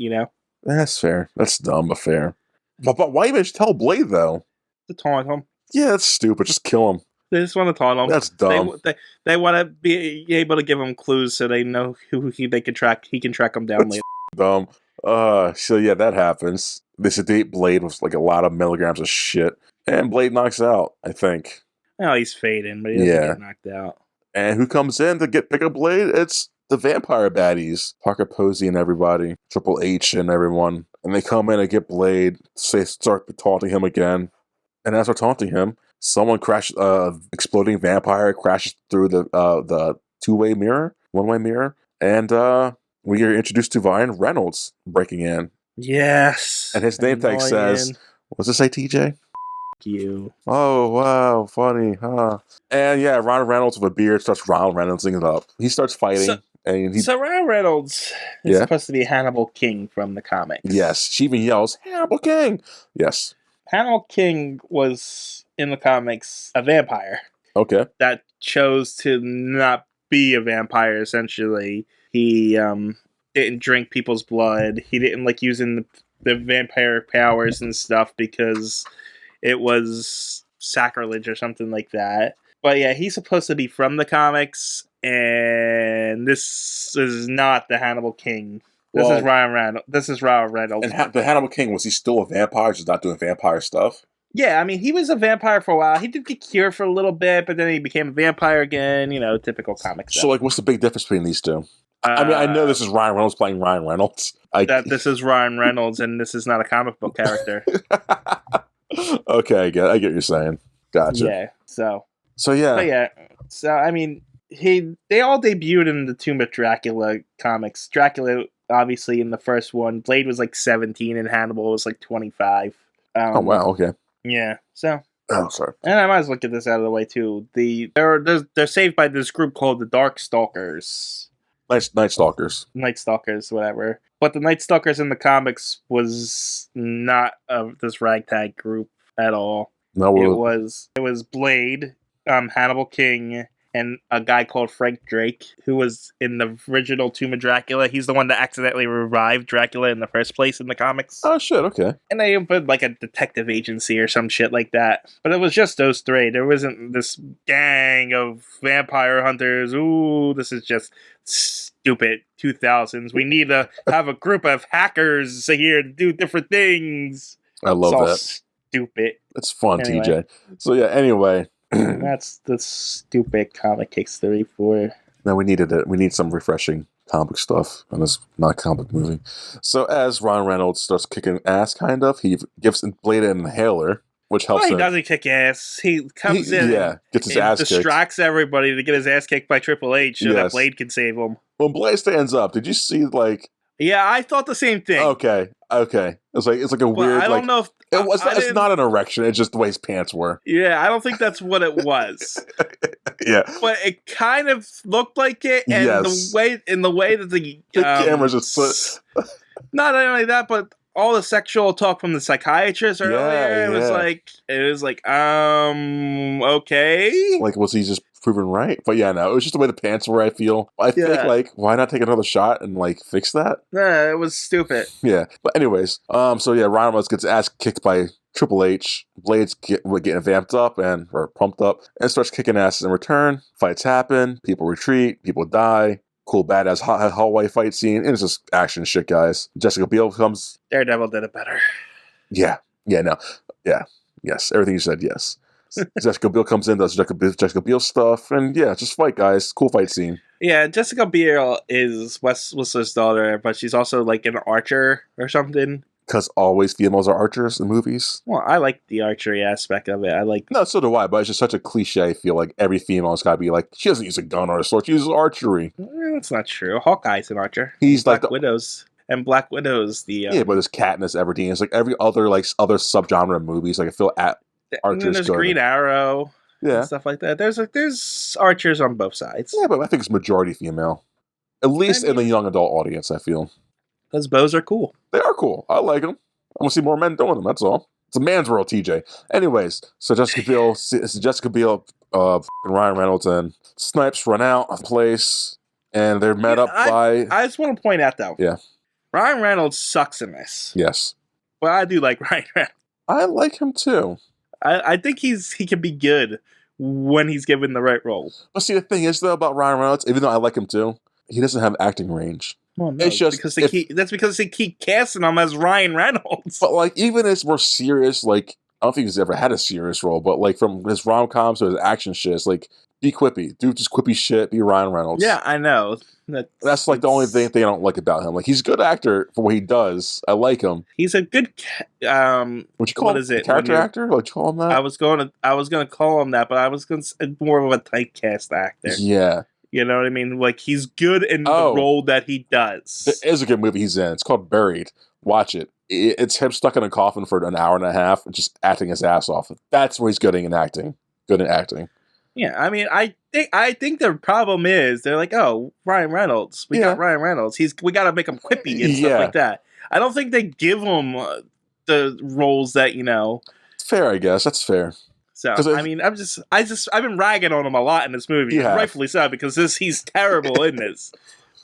That's fair. That's dumb, but fair. But why even tell Blade though? To taunt him. Yeah, that's stupid. Just kill him. They just want to taunt him. That's dumb. They want to be able to give him clues so they know who they can track. He can track them down later. Dumb. So yeah, that happens. They sedate Blade with like a lot of milligrams of shit, and Blade knocks out. I think. Oh, he's fading, but he doesn't get knocked out. And who comes in to pick up Blade? It's the vampire baddies, Parker Posey and everybody, Triple H and everyone, and they come in and get Blade. Start taunting him again, and as they're taunting him, someone crashes. Exploding vampire crashes through the one-way mirror, and we are introduced to Ryan Reynolds breaking in. Yes, and his name tag says, "What's it say, TJ?" You. Oh, wow, funny, huh? And yeah, Ryan Reynolds with a beard starts Ryan Reynoldsing it up. He starts fighting. So Ryan Reynolds is supposed to be Hannibal King from the comics. Yes, she even yells, Hannibal King! Yes. Hannibal King was, in the comics, a vampire. Okay. That chose to not be a vampire, essentially. He didn't drink people's blood. He didn't like using the vampire powers and stuff because it was sacrilege or something like that. But yeah, he's supposed to be from the comics, and this is not the Hannibal King. This is Ryan Reynolds. And the Hannibal King, was he still a vampire, just not doing vampire stuff? Yeah, I mean, he was a vampire for a while. He did get cured for a little bit, but then he became a vampire again, typical comic stuff. So, what's the big difference between these two? I mean, I know this is Ryan Reynolds playing Ryan Reynolds. This is Ryan Reynolds, and this is not a comic book character. Okay, I get what you're saying. Gotcha. Yeah, So yeah. But yeah, so I mean, they all debuted in the Tomb of Dracula comics. Dracula, obviously, in the first one. Blade was like 17, and Hannibal was like 25. Oh wow, okay. Yeah, so. Oh, sorry. And I might as well get this out of the way too. They're saved by this group called the Darkstalkers. Nightstalkers. Nightstalkers, whatever. But the Nightstalkers in the comics was not of this ragtag group at all. No, it was Blade, Hannibal King, and a guy called Frank Drake, who was in the original Tomb of Dracula. He's the one that accidentally revived Dracula in the first place in the comics. Oh shit, okay. And they put like a detective agency or some shit like that. But it was just those three. There wasn't this gang of vampire hunters. Ooh, this is just stupid 2000s. We need to have a group of hackers here to do different things. I love that. Stupid. It's fun, anyway. TJ. So yeah, anyway. That's the stupid comic history for. No, we needed it. We need some refreshing comic stuff in this not-comic movie. So as Ryan Reynolds starts kicking ass, kind of, he gives Blade an inhaler, which helps him. He doesn't kick ass. He comes in gets his ass kicked. Distracts everybody to get his ass kicked by Triple H so that Blade can save him. When Blade stands up, did you see, like... Yeah, I thought the same thing. Okay. It's like a weird... I don't know if... It's not an erection, it's just the way his pants were. Yeah, I don't think that's what it was. Yeah. But it kind of looked like it, and the way that the camera's just... Not only that, but all the sexual talk from the psychiatrist earlier, it was like, okay. Like, was he just proven right? But yeah, no, it was just the way the pants were, I feel. I think, like, why not take another shot and, like, fix that? Yeah, it was stupid. Yeah. But anyways, so yeah, Ryan Reynolds gets ass kicked by Triple H. Blade's getting vamped up or pumped up and starts kicking ass in return. Fights happen. People retreat. People die. Cool, badass hallway fight scene. And it's just action shit, guys. Jessica Biel comes. Daredevil did it better. Yeah. Yeah, no. Yeah. Yes. Everything you said, yes. Jessica Biel comes in, does Jessica Biel stuff, and yeah, just fight, guys. Cool fight scene. Yeah, Jessica Biel is Wes Whistler's daughter, but she's also like an archer or something. Because always females are archers in movies. Well, I like the archery aspect of it. No, so do I, but it's just such a cliche. I feel like every female's got to be like, she doesn't use a gun or a sword, she uses archery. That's not true. Hawkeye's an archer. He's Black Widows. And Black Widow's the... yeah, but there's Katniss Everdeen. It's like every other subgenre of movies. Like, I feel archers and there's Green Arrow. Yeah. And stuff like that. There's archers on both sides. Yeah, but I think it's majority female. At least in the young adult audience, I feel. Because bows are cool. They are cool. I like them. I want to see more men doing them, that's all. It's a man's world, TJ. Anyways, so Jessica Biel Ryan Reynolds and Snipes run out of the place, and they're met up by... I just want to point out, though. Yeah. Ryan Reynolds sucks in this. Yes. But I do like Ryan Reynolds. I like him, too. I think he can be good when he's given the right role. But see, the thing is, though, about Ryan Reynolds, even though I like him, too, he doesn't have acting range. Well, no, it's just that's because they keep casting him as Ryan Reynolds. But like, even as more serious, like, I don't think he's ever had a serious role, but like from his rom-coms to his action shit, it's like, be quippy, do just quippy shit, be Ryan Reynolds. Yeah, I know. That's like the only thing I don't like about him. Like, he's a good actor for what he does. I like him. He's a good would you call what him is it? Character actor? Would you call him that? I was gonna call him that, but I was gonna say more of a typecast actor. Yeah. You know what I mean? Like, he's good in the role that he does. It is a good movie he's in. It's called Buried. Watch it. It's him stuck in a coffin for an hour and a half and just acting his ass off. That's where he's good in acting. Good in acting. Yeah, I mean, I think the problem is they're like, oh, Ryan Reynolds. We got Ryan Reynolds. We got to make him quippy and stuff like that. I don't think they give him the roles that, you know. Fair, I guess. That's fair. So, I mean, I've been ragging on him a lot in this movie, rightfully so, because he's terrible in this.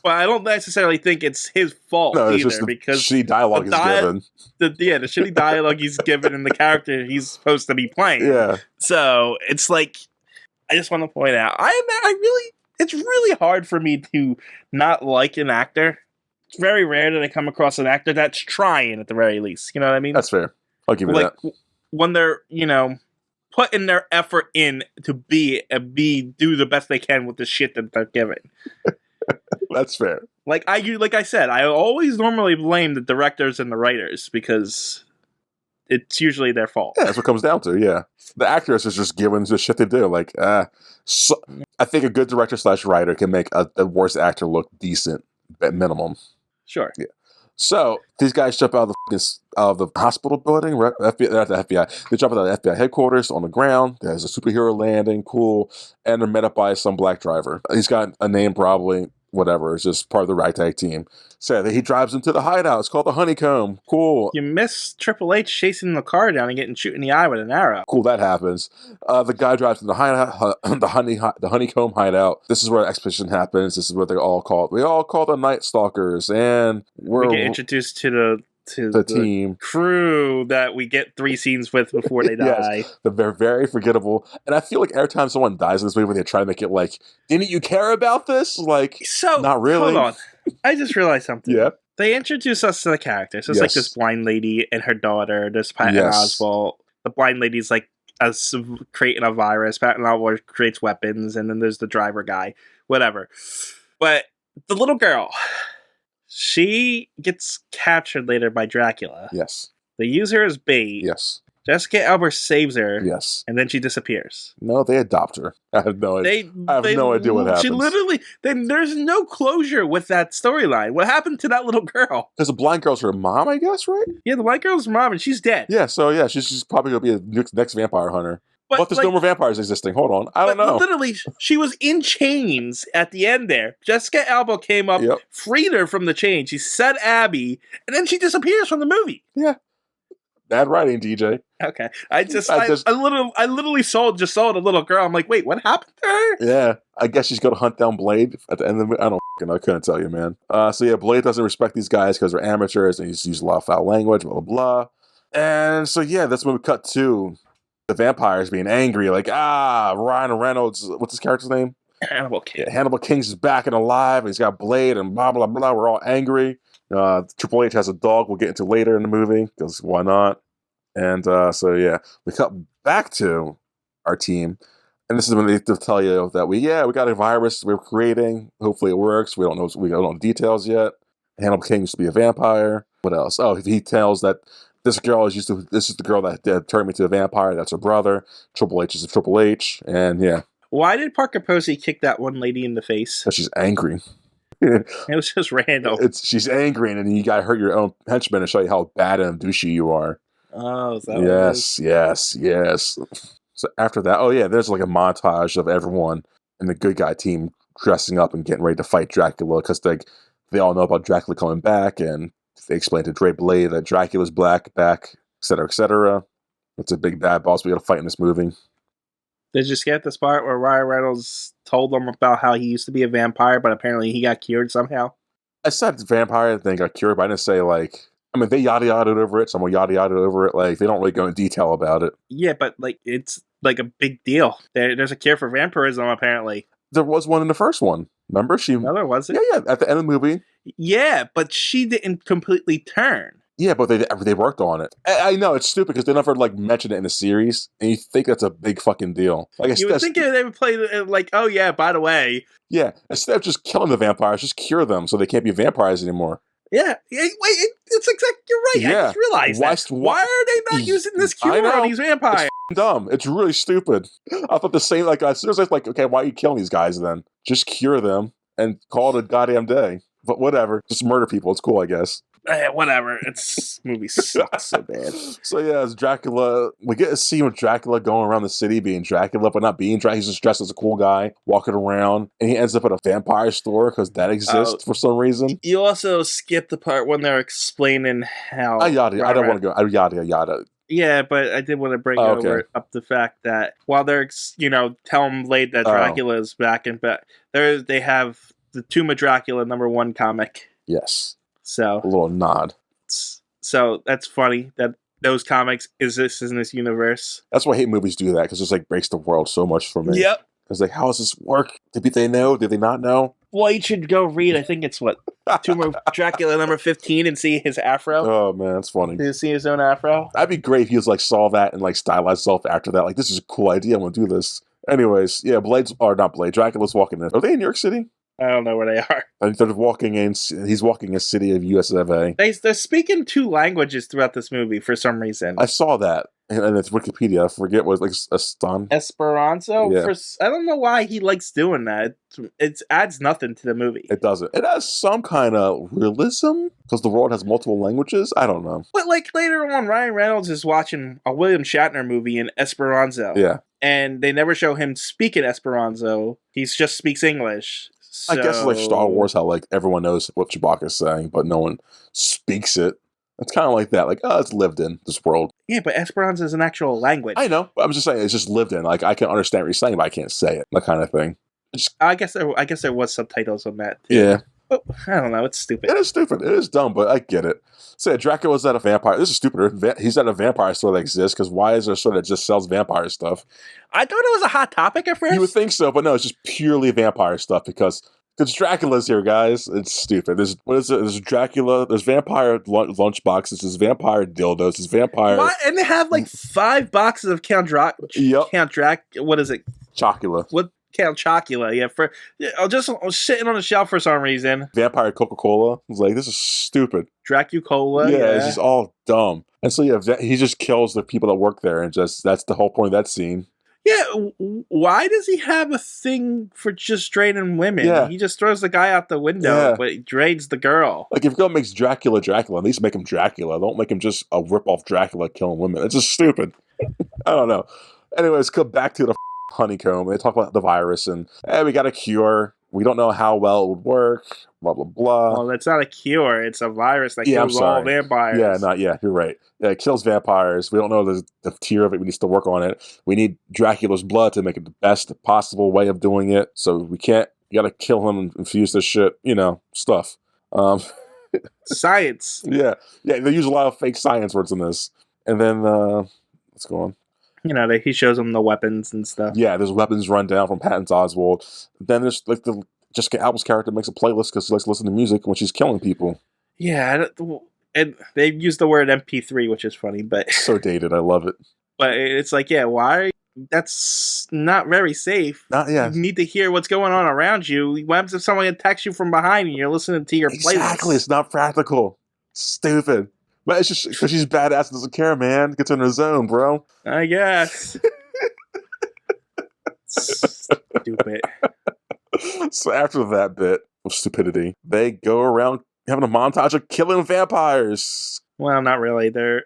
But I don't necessarily think it's his fault either, just because shitty dialogue he's given. The shitty dialogue he's given and the character he's supposed to be playing. Yeah. So it's like, I just want to point out, it's really hard for me to not like an actor. It's very rare that I come across an actor that's trying at the very least. You know what I mean? That's fair. I'll give you that. When they're, you know, putting their effort in to do the best they can with the shit that they're given. That's fair. Like I said, I always normally blame the directors and the writers because it's usually their fault. Yeah, that's what it comes down to. Yeah, the actors is just given the shit they do. Like, so I think a good director / writer can make a worse actor look decent at minimum. Sure. Yeah. So these guys jump out of the hospital building. FBI, not the FBI. They jump out of the FBI headquarters on the ground. There's a superhero landing. Cool. And they're met up by some black driver. He's got a name probably. Whatever. It's just part of the ragtag team. So he drives into the hideout. It's called the Honeycomb. Cool. You miss Triple H chasing the car down and getting shot in the eye with an arrow. Cool, that happens. The guy drives to the hideout, the Honeycomb hideout. This is where the expedition happens. This is what they're all called. We all call the Nightstalkers, and we get introduced to the team crew that we get 3 scenes with before they die. Yes, they're very forgettable. And I feel like every time someone dies in this movie, they try to make it like, didn't you care about this? Like, so, not really. Hold on. I just realized something. Yeah. They introduce us to the characters. It's like this blind lady and her daughter. There's Patton Oswalt. The blind lady's like creating a virus. Patton Oswalt creates weapons. And then there's the driver guy. Whatever. But the little girl... She gets captured later by Dracula. Yes. They use her as bait. Yes. Jessica Alba saves her. Yes. And then she disappears. No, they adopt her. I have no idea. I have no idea what happens. She literally... there's no closure with that storyline. What happened to that little girl? Because the blind girl's her mom, I guess, right? Yeah, the blind girl's her mom, and she's dead. Yeah, so yeah, she's probably going to be the next vampire hunter. But there's no more vampires existing. Hold on. I don't know. Literally, she was in chains at the end there. Jessica Alba came up, freed her from the chain. She set Abby, and then she disappears from the movie. Yeah. Bad writing, DJ. Okay. I literally saw the little girl. I'm like, wait, what happened to her? Yeah. I guess she's going to hunt down Blade at the end of the movie. I couldn't tell you, man. So yeah, Blade doesn't respect these guys because they're amateurs and he's used a lot of foul language, blah, blah, blah. And so yeah, that's when we cut to the vampires being angry, like, Ryan Reynolds, what's his character's name? Hannibal King. Yeah, Hannibal King's back and alive, and he's got Blade, and blah, blah, blah. We're all angry. Triple H has a dog we'll get into later in the movie, because why not? And so, yeah, we cut back to our team, and this is when they tell you that we got a virus we're creating. Hopefully it works. We don't know the details yet. Hannibal King used to be a vampire. What else? Oh, he tells that this is the girl that turned me to a vampire. That's her brother. Triple H is a Triple H. And yeah. Why did Parker Posey kick that one lady in the face? Because she's angry. It was just random. She's angry, and then you got to hurt your own henchman to show you how bad and douchey you are. Oh, is that what it is? Yes. So after that, there's like a montage of everyone in the good guy team dressing up and getting ready to fight Dracula because they all know about Dracula coming back, and they explain to Dre Blade that Dracula's back, et cetera, et cetera. It's a big bad boss we got to fight in this movie. Did you skip this part where Ryan Reynolds told them about how he used to be a vampire, but apparently he got cured somehow? I said vampire, then got cured, but I didn't say, like... I mean, they yada-yada'd over it, someone yada-yada'd over it. Like, they don't really go into detail about it. Yeah, but, like, it's, like, a big deal. There's a cure for vampirism, apparently. There was one in the first one. Remember? No, there wasn't. Yeah, at the end of the movie. Yeah, but she didn't completely turn. Yeah, but they worked on it. I know, it's stupid because they never, like, mention it in the series, and you think that's a big fucking deal. Like, you would think they would play, like, oh yeah, by the way. Yeah, instead of just killing the vampires, just cure them so they can't be vampires anymore. Yeah, wait, it's exactly, you're right. Yeah. I just realized that. Why are they not using this cure on these vampires? It's dumb. It's really stupid. I thought the same, like, as soon as I was like, okay, why are you killing these guys then? Just cure them and call it a goddamn day. But whatever, just murder people. It's cool, I guess. Whatever. This movie sucks so bad. So yeah, as Dracula, we get to see with Dracula going around the city being Dracula, but not being Dracula. He's just dressed as a cool guy, walking around, and he ends up at a vampire store because that exists for some reason. You also skipped the part when they're explaining how... I don't want to go... Yada. Yeah, but I did want to bring up the fact that while they're, telling Blade that Dracula is back and back, they have the Tomb of Dracula #1 comic. Yes. So a little nod. So that's funny that those comics exist in this universe. That's why I hate movies do that, because it just like breaks the world so much for me. Yep. It's like, how does this work? Did they know? Did they not know? Well, you should go read. I think it's Tomb of Dracula #15 and see his afro. Oh man, that's funny. Did you see his own afro? That'd be great if he was like saw that and like stylized himself after that. Like, this is a cool idea. I'm gonna do this. Anyways, yeah, Dracula's walking in. Are they in New York City? I don't know where they are. They're walking in. He's walking a city of US of A. They're speaking 2 languages throughout this movie for some reason. I saw that, and it's Wikipedia. I forget what, like, a stun. Esperanto? Yeah. I don't know why he likes doing that. It adds nothing to the movie. It doesn't. It has some kind of realism, because the world has multiple languages. I don't know. But, like, later on, Ryan Reynolds is watching a William Shatner movie in Esperanto. Yeah. And they never show him speak in Esperanto. He just speaks English. So... I guess it's like Star Wars, how like everyone knows what Chewbacca's saying, but no one speaks it. It's kind of like that. Like, it's lived in this world. Yeah, but Esperanto is an actual language. I know. I'm just saying it's just lived in. Like, I can understand what you're saying, but I can't say it. That kind of thing. I guess there was subtitles on that, too. Yeah. But, I don't know. It's stupid. It is stupid. It is dumb, but I get it. Say Dracula's at a vampire. This is stupid. He's at a vampire store that exists, because why is there a store that just sells vampire stuff? I thought it was a hot topic at first. You would think so, but no, it's just purely vampire stuff, because Dracula's here, guys. It's stupid. There's Dracula. There's vampire lunchboxes. There's vampire dildos. There's vampire. What? And they have like 5 boxes of Count what is it? Chocula. What? Count Chocula. Yeah, just sitting on the shelf for some reason. Vampire Coca-Cola. I was like, this is stupid. Dracucola. Yeah, it's just all dumb. And so yeah, he just kills the people that work there, and that's the whole point of that scene. Yeah, why does he have a thing for just draining women? Yeah. He just throws the guy out the window, but he drains the girl. Like, if God makes Dracula, at least make him Dracula. Don't make him just a rip-off Dracula killing women. It's just stupid. I don't know. Anyways, come back to the Honeycomb. They talk about the virus, and we got a cure. We don't know how well it would work. Blah, blah, blah. Well, it's not a cure. It's a virus that kills all vampires. You're right. It kills vampires. We don't know the tier of it. We need to work on it. We need Dracula's blood to make it the best possible way of doing it. So you gotta kill him and infuse this shit, stuff. Science. Yeah. They use a lot of fake science words in this. And then, let's go on. He shows them the weapons and stuff. Yeah, there's weapons run down from Patton Oswalt. Then there's like the Jessica Alba's character makes a playlist because she likes to listen to music when she's killing people. Yeah, and they use the word MP3, which is funny, but so dated. I love it. But it's like, why? That's not very safe. You need to hear what's going on around you. What happens if someone attacks you from behind and you're listening to your playlist? Exactly, it's not practical. Stupid. But it's just because she's badass and doesn't care, man. Gets in her zone, bro. I guess. Stupid. So after that bit of stupidity, they go around having a montage of killing vampires. Well, not really. They're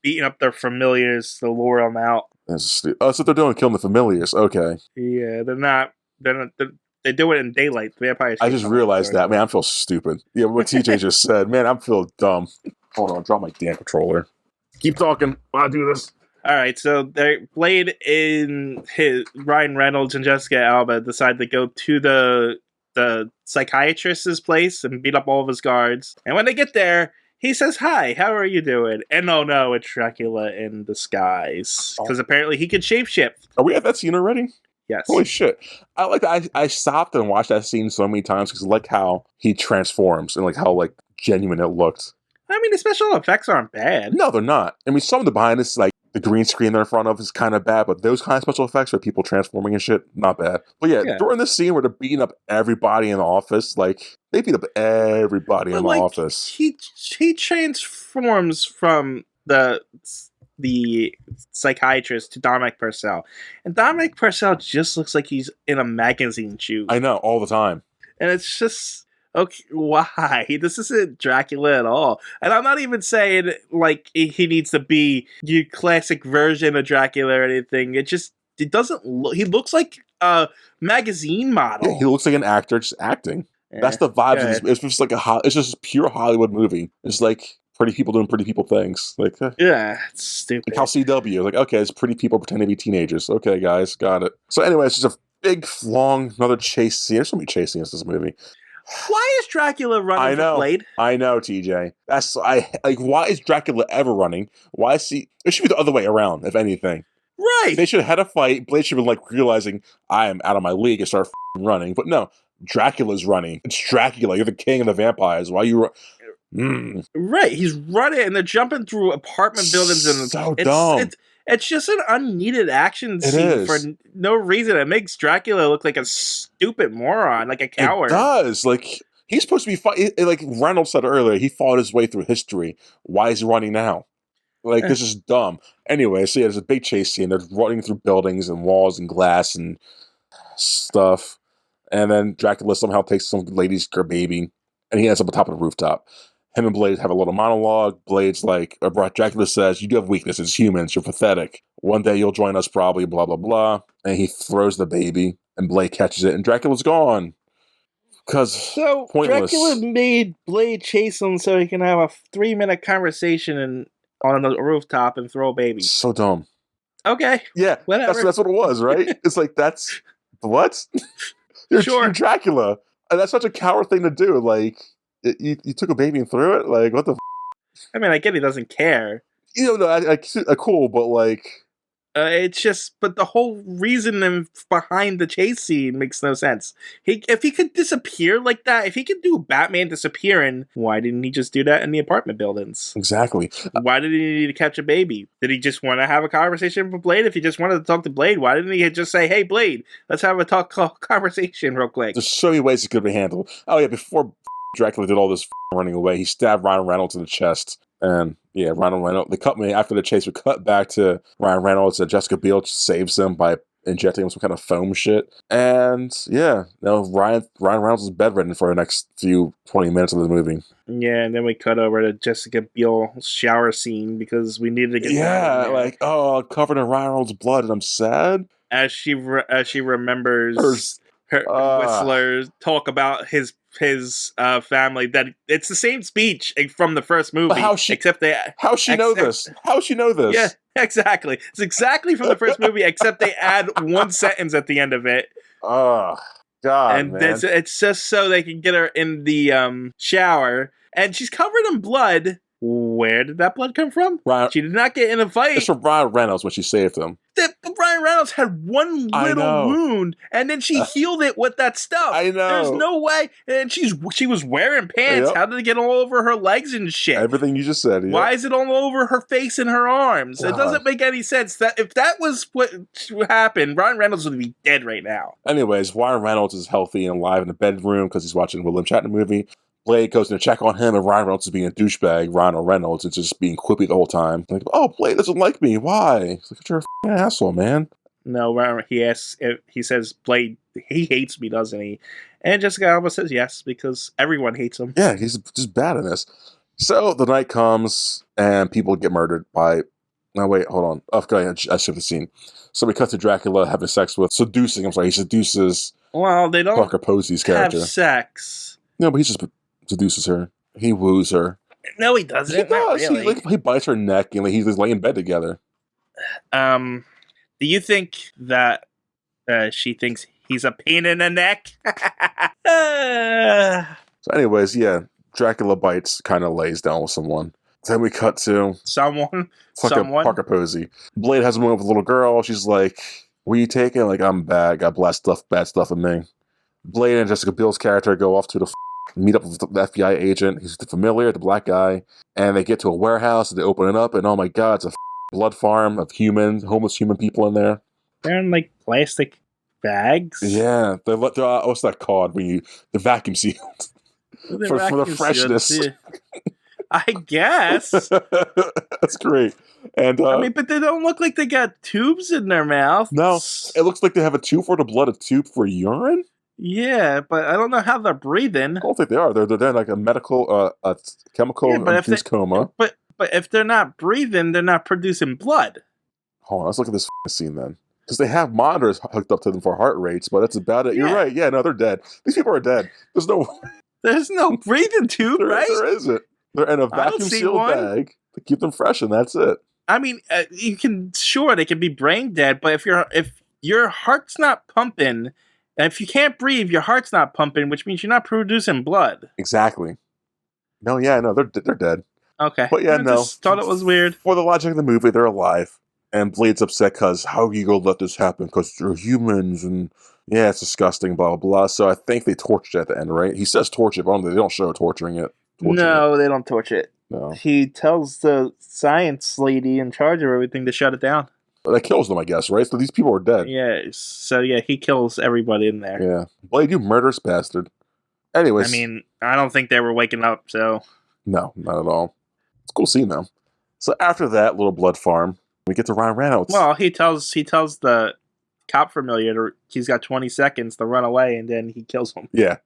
beating up their familiars to lure them out. That's what they're doing, killing the familiars. Okay. Yeah, they're not. They do it in daylight. The vampires. I just realized that. Man, I feel stupid. Yeah, what TJ just said. Man, I feel dumb. Hold on, drop my damn controller. Keep talking while I do this. All right, so Blade and Ryan Reynolds and Jessica Alba decide to go to the psychiatrist's place and beat up all of his guards. And when they get there, he says, "Hi, how are you doing?" And oh no, it's Dracula in disguise because apparently he can shapeshift. Are we at that scene already? Yes. Holy shit! I like that. I stopped and watched that scene so many times because I like how he transforms and like how like genuine it looked. I mean, the special effects aren't bad. No, they're not. I mean, some of the behind us, like the green screen they're in front of, is kind of bad, but those kind of special effects for people transforming and shit, not bad. But yeah, during this scene where they're beating up everybody in the office, like they beat up everybody in the office. He transforms from the psychiatrist to Dominic Purcell, and Dominic Purcell just looks like he's in a magazine shoot. I know, all the time, and it's just. Okay, why? This isn't Dracula at all. And I'm not even saying, like, he needs to be your classic version of Dracula or anything. It doesn't look... He looks like a magazine model. Yeah, he looks like an actor just acting. That's the vibes. It's just like it's just a pure Hollywood movie. It's like pretty people doing pretty people things. Like yeah, it's stupid. Like how CW, like, okay, it's pretty people pretending to be teenagers. Okay, guys, got it. So anyway, it's just a big, long, another chase scene. There's so many chase scenes in this movie. Why is Dracula running for Blade? I know, TJ. Why is Dracula ever running? Why is he? It should be the other way around, if anything. Right. They should have had a fight. Blade should have been like realizing I am out of my league and start running. But no, Dracula's running. It's Dracula. You're the king of the vampires. Why you? Right. He's running, and they're jumping through apartment buildings, and so dumb. It's just an unneeded action scene for no reason. It makes Dracula look like a stupid moron, like a coward. It does. Like, he's supposed to be fighting. Like Reynolds said earlier, he fought his way through history. Why is he running now? Like, this is dumb. Anyway, so yeah, there's a big chase scene. They're running through buildings and walls and glass and stuff. And then Dracula somehow takes some lady's baby, and he ends up on top of the rooftop. Him and Blade have a little monologue. Blade's like, Dracula says, "You do have weaknesses, humans. You're pathetic. One day you'll join us probably, blah, blah, blah." And he throws the baby, and Blade catches it, and Dracula's gone. Because pointless. Dracula made Blade chase him so he can have a 3-minute conversation on the rooftop and throw a baby. So dumb. Okay. Yeah, whatever. That's what it was, right? It's like, that's... What? You're Dracula. And that's such a coward thing to do. Like... You took a baby and threw it? Like, what the I mean, I get he doesn't care. You know, cool, but like... it's just... But the whole reason behind the chase scene makes no sense. If he could disappear like that, if he could do Batman disappearing, why didn't he just do that in the apartment buildings? Exactly. Why did he need to catch a baby? Did he just want to have a conversation with Blade? If he just wanted to talk to Blade, why didn't he just say, "Hey, Blade, let's have a conversation real quick"? There's so many ways it could be handled. Oh, yeah, before... Dracula did all this running away. He stabbed Ryan Reynolds in the chest. And yeah, Ryan Reynolds, they cut me after the chase. We cut back to Ryan Reynolds, and Jessica Biel saves him by injecting him some kind of foam shit. And yeah, now Ryan Reynolds is bedridden for the next 20 minutes of the movie. Yeah, and then we cut over to Jessica Biel's shower scene because we needed to get like, oh, covered in Ryan Reynolds' blood, and I'm sad. As she remembers her Whistler talk about his family, that it's the same speech from the first movie. How she know this? How she know this? Yeah, exactly. It's exactly from the first movie, except they add one sentence at the end of it. Oh God! And it's just so they can get her in the shower, and she's covered in blood. Where did that blood come from? She did not get in a fight. It's from Ryan Reynolds when she saved him. Ryan Reynolds had one little wound, and then she healed it with that stuff. I know. There's no way. And she was wearing pants. Yep. How did it get all over her legs and shit? Everything you just said. Yep. Why is it all over her face and her arms? God. It doesn't make any sense. That if that was what happened, Ryan Reynolds would be dead right now. Anyways, Ryan Reynolds is healthy and alive in the bedroom because he's watching a William Shatner movie. Blade goes in to check on him, and Ryan Reynolds is being a douchebag. Ryan Reynolds is just being quippy the whole time. Like, oh, Blade doesn't like me. Why? He's like, you're a f***ing asshole, man. No, he says, Blade, he hates me, doesn't he? And Jessica Alba says yes, because everyone hates him. Yeah, he's just bad in this. So the night comes, and people get murdered by... No, wait, hold on. Oh, God, I skipped the scene. So we cut to Dracula having sex with... He seduces... Well, they don't Parker Posey's character. Have sex. No, but he just seduces her. He woos her. No, he doesn't. He does. Really. He bites her neck, and he's laying in bed together. Do you think that she thinks he's a pain in the neck? So anyways, yeah, Dracula bites, kind of lays down with someone. Then we cut to Someone. Parker Posey. Blade has a moment with a little girl. She's like, "What are you taking?" Like, "I'm bad. Got bad stuff in me." Blade and Jessica Biel's character go off to the meet up with the FBI agent. He's the familiar, the black guy, and they get to a warehouse. And they open it up, and oh my god, it's a blood farm of homeless human people in there. They're in like plastic bags. Yeah, they're what's that called when the vacuum sealed for the freshness. I guess. That's great. And I mean, but they don't look like they got tubes in their mouth. No, it looks like they have a tube for the blood, a tube for urine. Yeah, but I don't know how they're breathing. I don't think they are. They're like a medical, a chemical induced coma. But if they're not breathing, they're not producing blood. Hold on, let's look at this scene then. Because they have monitors hooked up to them for heart rates, but that's about it. Yeah. You're right. Yeah, no, they're dead. These people are dead. There's no breathing tube, right? There isn't. They're in a vacuum sealed bag to keep them fresh, and that's it. I mean, they can be brain dead, but if your heart's not pumping, and if you can't breathe, your heart's not pumping, which means you're not producing blood. Exactly. No, they're dead. Okay. But yeah, I just thought it was weird. For the logic of the movie, they're alive. And Blade's upset because how are you going to let this happen? Because they're humans and yeah, it's disgusting, blah, blah, blah. So I think they tortured it at the end, right? He says torture, but they don't show torturing it. They don't torture it. No. He tells the science lady in charge of everything to shut it down. That kills them, I guess, right? So these people are dead. Yeah, so yeah, he kills everybody in there. Yeah. Blade, you murderous bastard. Anyways. I mean, I don't think they were waking up, so. No, not at all. It's a cool scene, though. So after that little blood farm, we get to Ryan Reynolds. Well, he tells the cop familiar he's got 20 seconds to run away, and then he kills him. Yeah.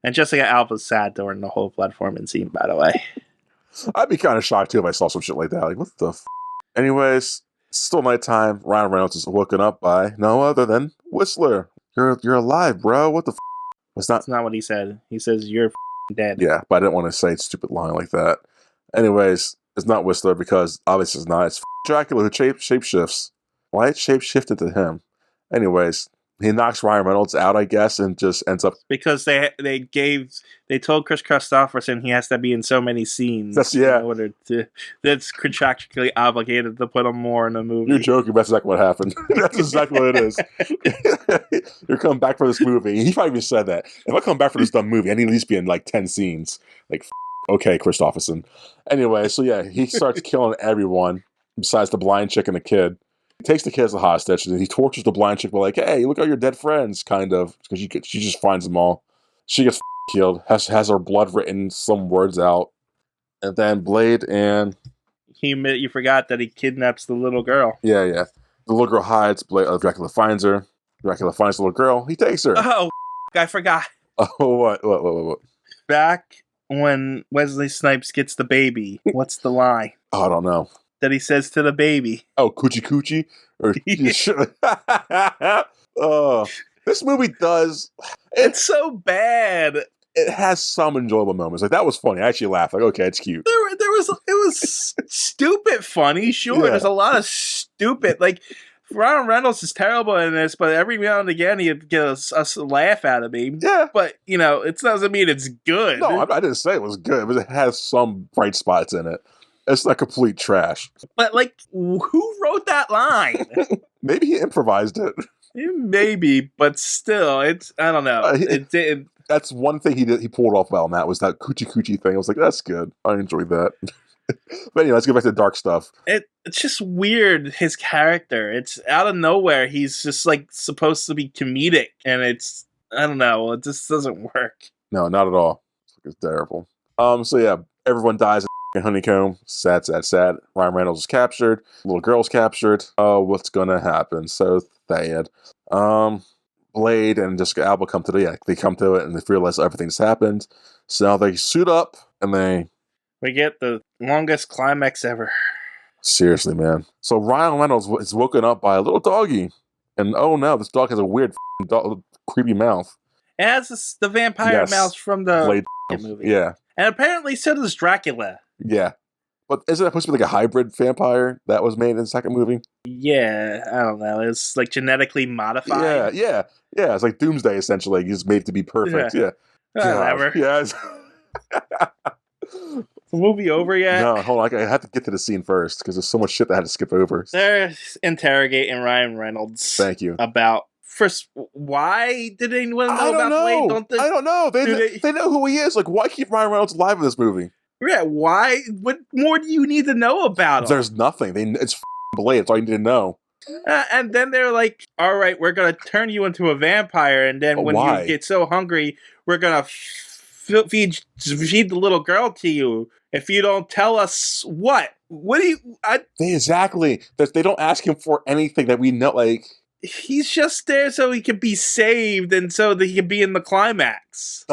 And Jessica Alba's sad during the whole blood farming scene, by the way. I'd be kind of shocked, too, if I saw some shit like that. Like, what the f***? Anyways, it's still nighttime. Ryan Reynolds is woken up by no other than Whistler. You're alive, bro. What the f***? That's not what he said. He says, you're dead. Yeah, but I didn't want to say a stupid line like that. Anyways, it's not Whistler because obviously it's not. It's Dracula who shapeshifts. Why it shapeshifted to him? Anyways, he knocks Ryan Reynolds out, I guess, and just ends up because they told Chris Christopherson he has to be in so many scenes. In order to that's contractually obligated to put him more in a movie. You're joking, but that's exactly what happened. That's exactly what it is. You're coming back for this movie. He probably even said that. If I come back for this dumb movie, I need to at least be in like 10 scenes. Like, okay, Christopherson. Anyway, so yeah, he starts killing everyone besides the blind chick and the kid. He takes the kid as a hostage, and he tortures the blind chick by like, hey, look at all your dead friends, kind of, because she just finds them all. She gets killed, has her blood written, some words out, and then Blade and... You forgot that he kidnaps the little girl. Yeah. The little girl hides, Dracula finds her, Dracula finds the little girl, he takes her. Oh, I forgot. Oh, what? Back when Wesley Snipes gets the baby, what's the line? Oh, I don't know. That he says to the baby. Oh, coochie? Or oh, this movie does. It's so bad. It has some enjoyable moments. Like that was funny. I actually laughed. Like, okay, it's cute. It was stupid funny. Sure, There's a lot of stupid. Like Ryan Reynolds is terrible in this, but every now and again he gets a laugh out of me. Yeah, but it doesn't mean it's good. No, I didn't say it was good, but it has some bright spots in it. It's not complete trash. But, like, who wrote that line? Maybe he improvised it. Maybe, but still, I don't know. That's one thing he pulled off well, and that was that coochie thing. I was like, that's good. I enjoyed that. But anyway, let's get back to dark stuff. It's just weird, his character. It's out of nowhere. He's just, like, supposed to be comedic, and I don't know, it just doesn't work. No, not at all. It's terrible. So yeah, everyone dies in Honeycomb. Sad. Ryan Reynolds is captured. Little girl's captured. Oh, what's gonna happen? So sad. Blade and Jessica Alba come to it and they realize everything's happened. So now they suit up and we get the longest climax ever. Seriously, man. So Ryan Reynolds is woken up by a little doggy. And oh no, this dog has a weird creepy mouth. It has the vampire mouth from the Blade movie. Yeah. And apparently so does Dracula. Yeah. But isn't that supposed to be like a hybrid vampire that was made in the second movie? Yeah, I don't know. It's like genetically modified. Yeah. It's like Doomsday essentially. He's made to be perfect. Yeah. Whatever. Yes. Is the movie over yet? No, hold on. I have to get to the scene first because there's so much shit that I had to skip over. They're interrogating Ryan Reynolds. Thank you. About first, why did anyone know about Blade? I don't know. They know who he is. Like, why keep Ryan Reynolds alive in this movie? Yeah, why? What more do you need to know about him? There's nothing. It's Blade. That's all you need to know. And then they're like, all right, we're going to turn you into a vampire. And then when you get so hungry, we're going to feed the little girl to you. If you don't tell us what do you... Exactly. They don't ask him for anything that we know, like... He's just there so he can be saved and so that he can be in the climax.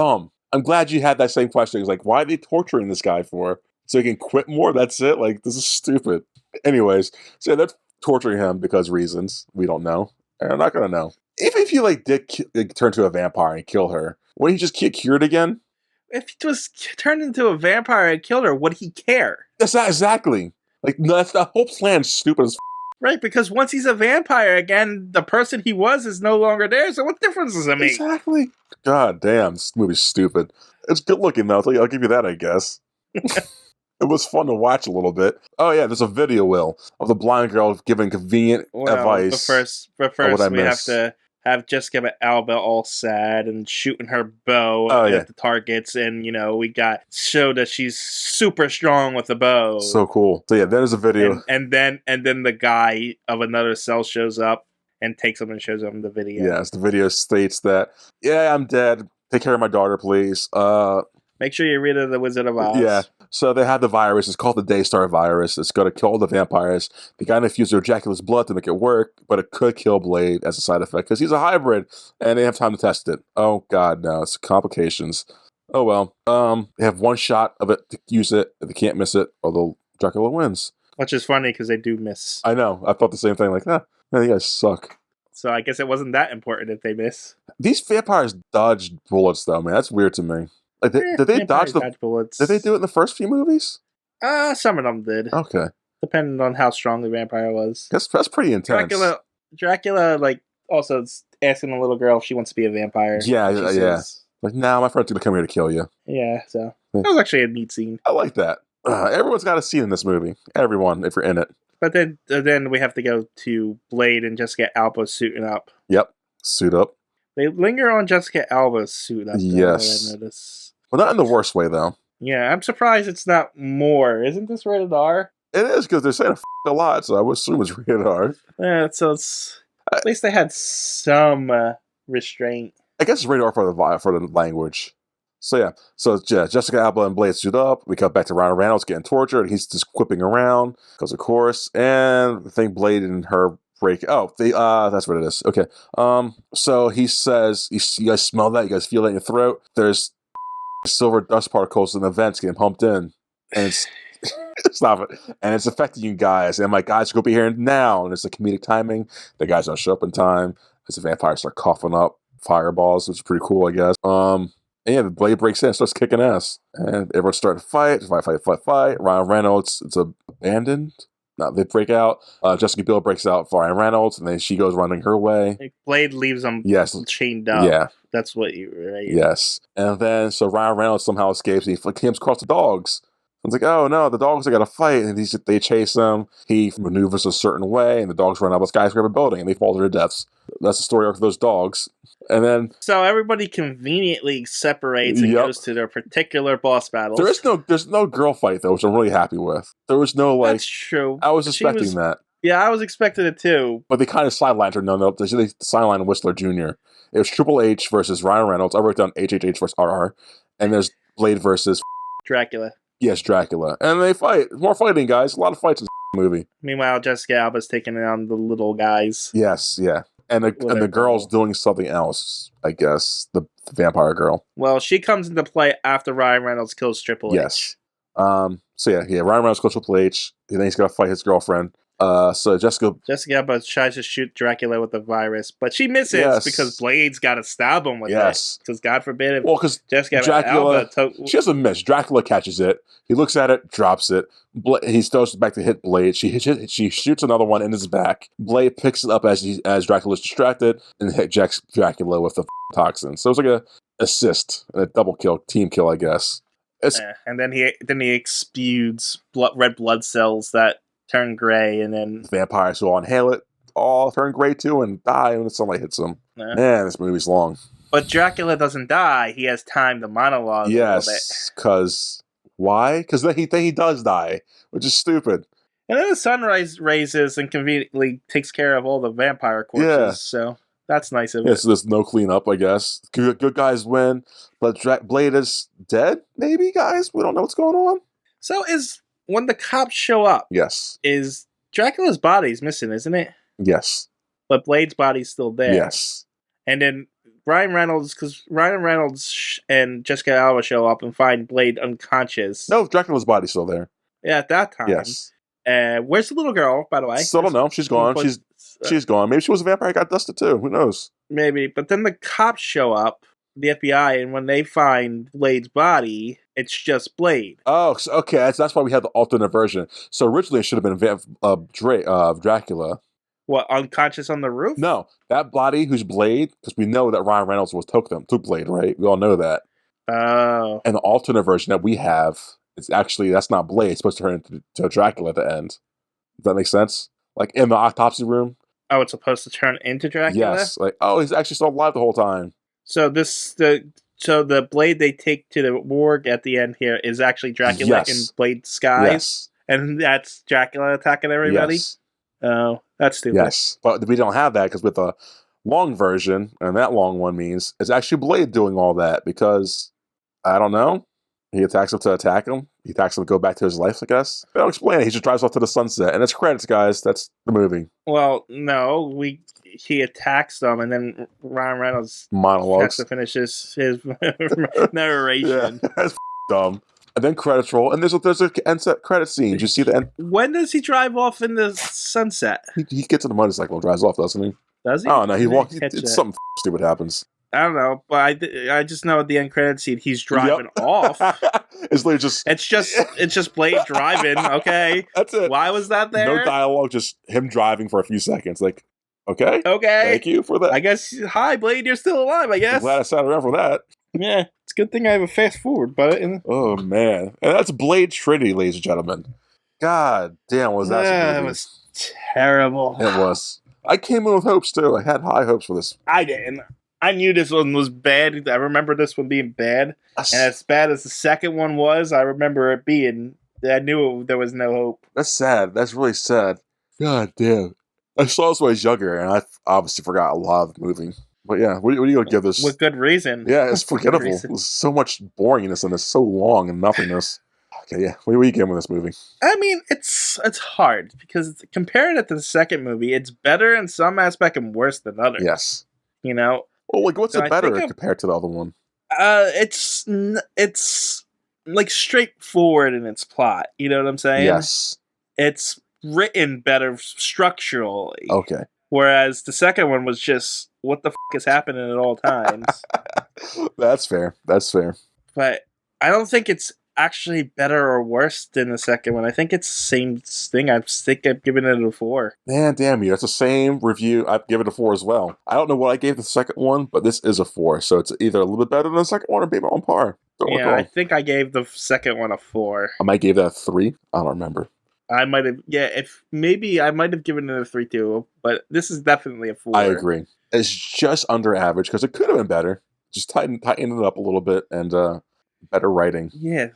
I'm glad you had that same question. It's like, why are they torturing this guy for? So he can quit more? That's it? Like, this is stupid. Anyways, so they're torturing him because reasons we don't know. And I'm not going to know. Even if he, did turn to a vampire and kill her, would he just get cured again? If he was turned into a vampire and killed her, would he care? That's not exactly. Like, no, that's the whole plan's stupid as Right, because once he's a vampire again, the person he was is no longer there, so what difference does it make? Exactly. God damn, this movie's stupid. It's good looking, though. I'll give you that, I guess. It was fun to watch a little bit. Oh, yeah, there's a video, Will, of the blind girl giving convenient advice. But first we have to have Jessica Alba all sad and shooting her bow at the targets, and, we show that she's super strong with a bow. So cool. So, yeah, there's a video. And then the guy of another cell shows up and takes him and shows him the video. Yes, the video states that, yeah, I'm dead. Take care of my daughter, please. Make sure you read it, The Wizard of Oz. Yeah. So they have the virus. It's called the Daystar virus. It's going to kill all the vampires. They got to infuse Dracula's blood to make it work, but it could kill Blade as a side effect because he's a hybrid, and they have time to test it. Oh, God, no. It's complications. Oh, well. They have one shot of it to use it. If they can't miss it, although Dracula wins. Which is funny because they do miss. I know. I thought the same thing. Like, man, you guys suck. So I guess it wasn't that important if they miss. These vampires dodge bullets, though, man. That's weird to me. Like, did they dodge bullets? Did they do it in the first few movies? Some of them did. Okay. Depending on how strong the vampire was. That's pretty intense. Dracula, also asking a little girl if she wants to be a vampire. Yeah. Says, like, nah, my friend's gonna come here to kill you. Yeah, so that was actually a neat scene. I like that. Everyone's got a scene in this movie. Everyone, if you're in it. But then we have to go to Blade and Jessica Alba suiting up. Yep, suit up. They linger on Jessica Alba's suit up. Yes. I notice. Well, not in the worst way, though. Yeah, I'm surprised it's not more. Isn't this rated R? It is, because they're saying a lot, so I would assume it's rated R. Yeah, so it's... At least they had some restraint. I guess it's rated R for the language. So, yeah. So, Jessica Alba and Blade suit up. We cut back to Ryan Reynolds getting tortured. He's just quipping around, because of course. And I think Blade and her break... Oh, that's what it is. Okay. So he says, you guys smell that? You guys feel that in your throat? There's silver dust particles in the vents getting pumped in. And it's... Stop it. And it's affecting you guys. And I'm like, guys, go be here now. And it's a comedic timing. The guys don't show up in time. As the vampires start coughing up fireballs, which is pretty cool, I guess. And yeah, the Blade breaks in and starts kicking ass. And everyone's starting to fight. Ryan Reynolds, it's abandoned. No, they break out. Jessica Biel breaks out for Ryan Reynolds, and then she goes running her way. Blade leaves them chained up. Yeah. That's what you right? Yes. And then, so Ryan Reynolds somehow escapes, and he comes across the dogs. It's like, oh no, the dogs are going to fight, and they chase him. He maneuvers a certain way, and the dogs run up a skyscraper building, and they fall to their deaths. That's the story arc of those dogs. And then... So everybody conveniently separates and goes to their particular boss battles. There's no girl fight, though, which I'm really happy with. There was no, That's true. I was expecting that. Yeah, I was expecting it, too. But they kind of sidelined her. No, they sidelined Whistler Jr. It was Triple H versus Ryan Reynolds. I wrote down HHH versus RR. And there's Blade versus... Dracula. Yes, Dracula. And they fight. More fighting, guys. A lot of fights in this movie. Meanwhile, Jessica Alba's taking on the little guys. Yes, yeah. And the girl's doing something else, I guess. The vampire girl. Well, she comes into play after Ryan Reynolds kills Triple H. Yes. So yeah, Ryan Reynolds kills Triple H. And then he's got to fight his girlfriend. So Jessica Alba tries to shoot Dracula with the virus, but she misses because Blade's got to stab him with it. Because God forbid if because Jessica Alba she doesn't miss. Dracula catches it. He looks at it, drops it. He throws it back to hit Blade. She shoots another one in his back. Blade picks it up as Dracula's distracted and ejects Dracula with the toxin. So it's like a assist, a double kill, team kill, I guess. And then he exudes red blood cells that turn gray, and then vampires who all inhale it all turn gray too and die when the sunlight hits them. Man, this movie's long. But Dracula doesn't die. He has time to monologue a little bit. Because why? Because then he does die, which is stupid. And then the sun rises and conveniently takes care of all the vampire corpses. So that's nice of it. So there's no cleanup, I guess. Good guys win, but Blade is dead. Maybe, guys, we don't know what's going on. So when the cops show up, is Dracula's body's missing, isn't it? Yes. But Blade's body's still there. Yes. And then Ryan Reynolds and Jessica Alba show up and find Blade unconscious. No, Dracula's body's still there. Yeah, at that time. Yes. Where's the little girl, by the way? Still don't know. She's gone. She's gone. Maybe she was a vampire, got dusted too. Who knows? Maybe. But then the cops show up, the FBI, and when they find Blade's body, it's just Blade. Oh, okay. That's why we had the alternate version. So originally it should have been Dracula. What, unconscious on the roof? No, that body who's Blade, because we know that Ryan Reynolds took Blade, right? We all know that. Oh. And the alternate version that we have, that's not Blade. It's supposed to turn into Dracula at the end. Does that make sense? Like in the autopsy room. Oh, it's supposed to turn into Dracula? Yes. Like, he's actually still alive the whole time. So the Blade they take to the morgue at the end here is actually Dracula in Blade disguise? Yes. And that's Dracula attacking everybody? Yes. Oh, that's stupid. Yes. But we don't have that because with the long version, and that long one means it's actually Blade doing all that because, I don't know, he attacks him to attack him. He attacks him to go back to his life, I guess. They don't explain it. He just drives off to the sunset. And it's credits, guys. That's the movie. Well, no. He attacks them, and then Ryan Reynolds monologues has to finish his narration. Yeah, that's dumb. And then credits roll, and there's a end set credit scene. Did you see the end? When does he drive off in the sunset? He gets on the motorcycle and drives off, doesn't he? Does he? Oh, no, he walks. Something stupid happens. I don't know, but I just know at the end credit scene he's driving off. It's literally it's just Blade driving. Okay, that's it. Why was that there? No dialogue, just him driving for a few seconds. Like, okay, thank you for that. I guess. Hi, Blade, you're still alive. I guess. I'm glad I sat around for that. Yeah, it's a good thing I have a fast forward button. Oh man, and that's Blade Trinity, ladies and gentlemen. God damn, was that? That was terrible. It was. I came in with hopes too. I had high hopes for this. I didn't. I knew this one was bad. I remember this one being bad. And as bad as the second one was, I remember it being. I knew there was no hope. That's sad. That's really sad. God damn. I saw this when I was younger, and I obviously forgot a lot of the movie. But yeah, what are you going to give this? With good reason. Yeah, it's forgettable. There's so much boringness and it's so long and nothingness. Okay, yeah. What are you giving this movie? I mean, it's hard because comparing it to the second movie, it's better in some aspect and worse than others. Yes. You know? Well, like, what's it better compared to the other one? It's like straightforward in its plot. You know what I'm saying? Yes. It's written better structurally. Okay. Whereas the second one was just, what the is happening at all times? That's fair. That's fair. But I don't think it's actually better or worse than the second one. I think it's the same thing. I think I've given it a 4. Man, damn you. That's the same review. I've given it a 4 as well. I don't know what I gave the second one, but this is a 4. So it's either a little bit better than the second one or maybe on par. I think I gave the second one a 4. I might give that a 3. I don't remember. I might have, I might have given it a 3 too, but this is definitely a 4. I agree. It's just under average because it could have been better. Just tighten it up a little bit and better writing. Yeah,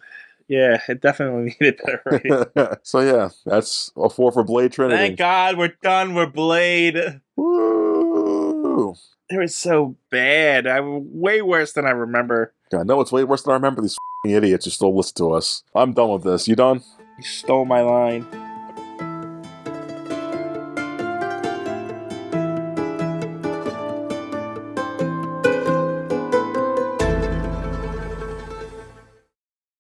it definitely needed better writing. So yeah, that's a 4 for Blade Trinity. Thank God we're done with Blade. Woo! It was so bad. Way worse than I remember. I know it's way worse than I remember. These idiots who still listen to us. I'm done with this. You done? You stole my line.